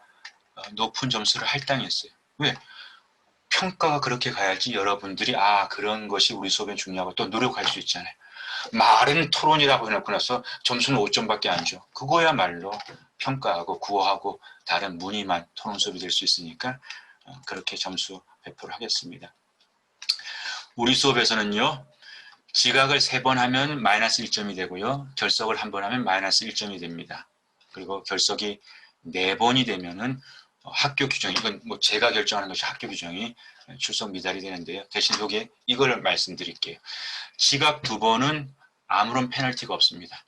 높은 점수를 할당했어요. 왜? 평가가 그렇게 가야지 여러분들이 그런 것이 우리 수업에 중요하고 또 노력할 수 있잖아요. 말은 토론이라고 해놓고 나서 점수는 5점밖에 안 줘. 그거야말로 평가하고 구호하고 다른 무늬만 토론 수업이 될 수 있으니까 그렇게 점수 배포를 하겠습니다. 우리 수업에서는요. 지각을 3번 하면 마이너스 1점이 되고요. 결석을 1번 하면 마이너스 1점이 됩니다. 그리고 결석이 4번이 되면은 학교 규정, 이건 뭐 제가 결정하는 것이 학교 규정이 출석 미달이 되는데요. 대신 여기에 이걸 말씀드릴게요. 지각 2번은 아무런 페널티가 없습니다.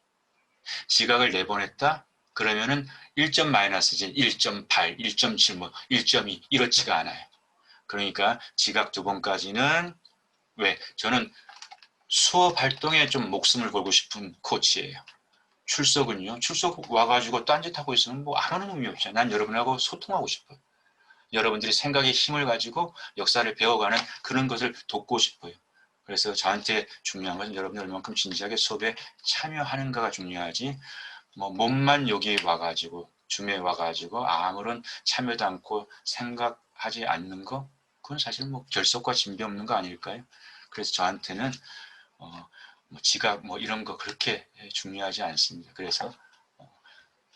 지각을 4번 했다? 그러면은 1점 마이너스지 1.8, 1.7, 뭐 1.2 이렇지가 않아요. 그러니까 지각 2번까지는 왜? 저는 수업 활동에 좀 목숨을 걸고 싶은 코치예요. 출석은요. 출석 와가지고 딴짓하고 있으면 뭐 아무런 의미 없잖아요. 난 여러분하고 소통하고 싶어요. 여러분들이 생각의 힘을 가지고 역사를 배워가는 그런 것을 돕고 싶어요. 그래서 저한테 중요한 건 여러분이 얼만큼 진지하게 수업에 참여하는가가 중요하지 뭐 몸만 여기 와가지고 줌에 와가지고 아무런 참여도 않고 생각하지 않는 거 그건 사실 뭐 결석과 진비 없는 거 아닐까요? 그래서 저한테는 뭐 지각 뭐 이런 거 그렇게 중요하지 않습니다. 그래서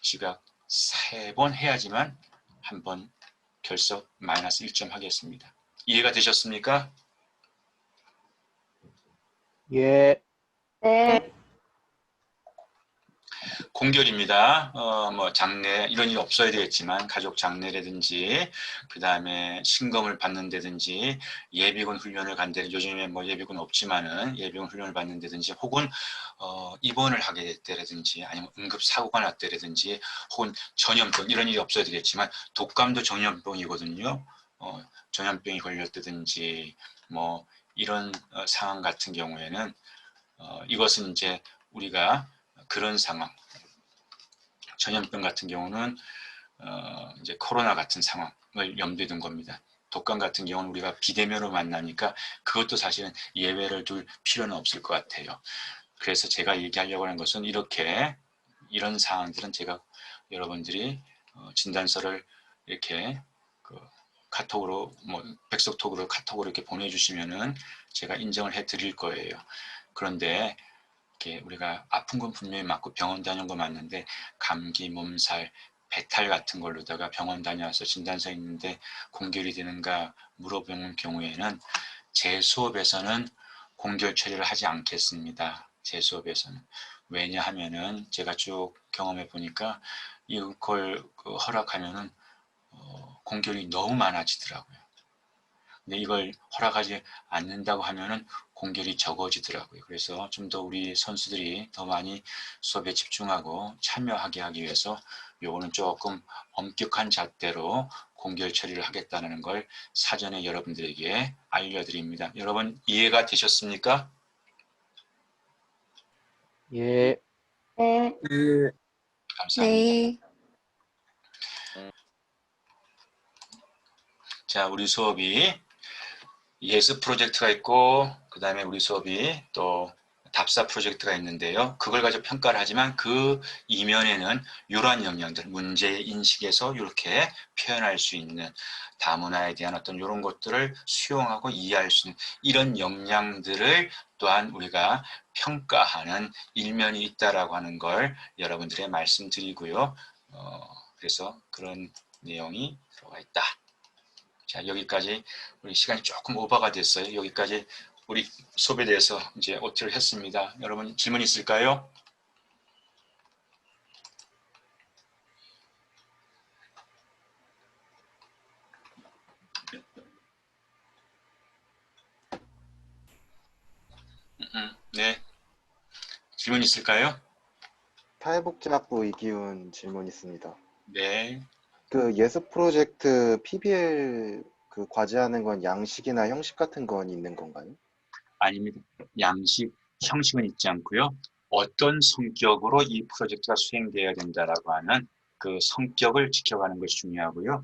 지각 3번 해야지만 한 번 결석 마이너스 1점 하겠습니다. 이해가 되셨습니까? 예. 네. 공결입니다. 뭐 장례 이런 일 없어야 되겠지만 가족 장례라든지 그 다음에 신검을 받는다든지 예비군 훈련을 간다든지 요즘에 뭐 예비군 없지만은 예비군 훈련을 받는다든지 혹은 입원을 하게 됐다든지 아니면 응급사고가 났다든지 혹은 전염병 이런 일이 없어야 되겠지만 독감도 전염병이거든요. 전염병이 걸렸다든지 뭐 이런 상황 같은 경우에는 이것은 이제 우리가 그런 상황 전염병 같은 경우는 이제 코로나 같은 상황을 염두에 둔 겁니다. 독감 같은 경우는 우리가 비대면으로 만나니까 그것도 사실은 예외를 둘 필요는 없을 것 같아요. 그래서 제가 얘기하려고 하는 것은 이런 상황들은 제가 여러분들이 진단서를 이렇게 카톡으로 뭐 백석톡으로 카톡으로 이렇게 보내주시면은 제가 인정을 해드릴 거예요. 그런데 이렇게 우리가 아픈 건 분명히 맞고 병원 다녀온 건 맞는데 감기, 몸살, 배탈 같은 걸로다가 병원 다녀와서 진단서 있는데 공결이 되는가 물어보는 경우에는 제 수업에서는 공결 처리를 하지 않겠습니다. 제 수업에서는. 왜냐하면은 제가 쭉 경험해 보니까 이걸 허락하면은 공결이 너무 많아지더라고요. 근데 이걸 허락하지 않는다고 하면은 공결이 적어지더라고요. 그래서 좀 더 우리 선수들이 더 많이 수업에 집중하고 참여하게 하기 위해서 요거는 조금 엄격한 잣대로 공결 처리를 하겠다는 걸 사전에 여러분들에게 알려드립니다. 여러분 이해가 되셨습니까? 예. 네. 감사합니다. 자, 우리 수업이 예스 프로젝트가 있고 그 다음에 우리 수업이 또 답사 프로젝트가 있는데요. 그걸 가지고 평가를 하지만 그 이면에는 이러한 역량들, 문제 인식에서 이렇게 표현할 수 있는 다문화에 대한 어떤 이런 것들을 수용하고 이해할 수 있는 이런 역량들을 또한 우리가 평가하는 일면이 있다라고 하는 걸 여러분들에게 말씀드리고요. 그래서 그런 내용이 들어가 있다. 자, 여기까지 우리 시간이 조금 오버가 됐어요. 여기까지 우리 수업에 대해서 이제 OT를 했습니다. 여러분 질문 있을까요? 네. 질문 있을까요? 사회복지학부 이기훈 질문 있습니다. 네. 그 예스 프로젝트 PBL 그 과제하는 건 양식이나 형식 같은 건 있는 건가요? 아닙니다. 양식, 형식은 있지 않고요. 어떤 성격으로 이 프로젝트가 수행되어야 된다라고 하는 그 성격을 지켜가는 것이 중요하고요.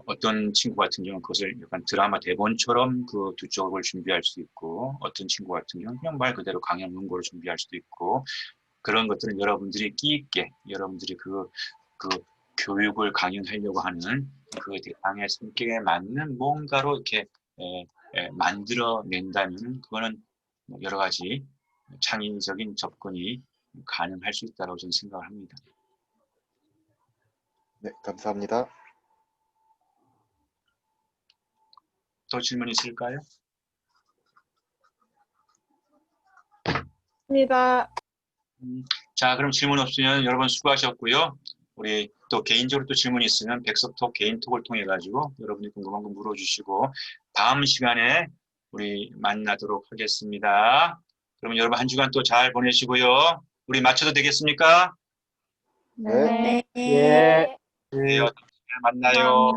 어떤 친구 같은 경우는 그것을 약간 드라마 대본처럼 그 두 쪽을 준비할 수도 있고, 어떤 친구 같은 경우는 그냥 말 그대로 강연 문고를 준비할 수도 있고, 그런 것들은 여러분들이 끼 있게, 여러분들이 그 교육을 강연하려고 하는 그 대상의 성격에 맞는 뭔가로 이렇게 만들어낸다면, 그거는 여러 가지 창의적인 접근이 가능할 수 있다고 저는 생각을 합니다. 네, 감사합니다. 또 질문 있을까요? 입니다. 자, 그럼 질문 없으면 여러분 수고하셨고요. 우리 또 개인적으로 또 질문이 있으면 백석톡 개인톡을 통해 가지고 여러분이 궁금한 거 물어주시고 다음 시간에 우리 만나도록 하겠습니다. 그러면 여러분 한 주간 또 잘 보내시고요. 우리 마쳐도 되겠습니까? 네. 예. 네, 다음 시간에 만나요.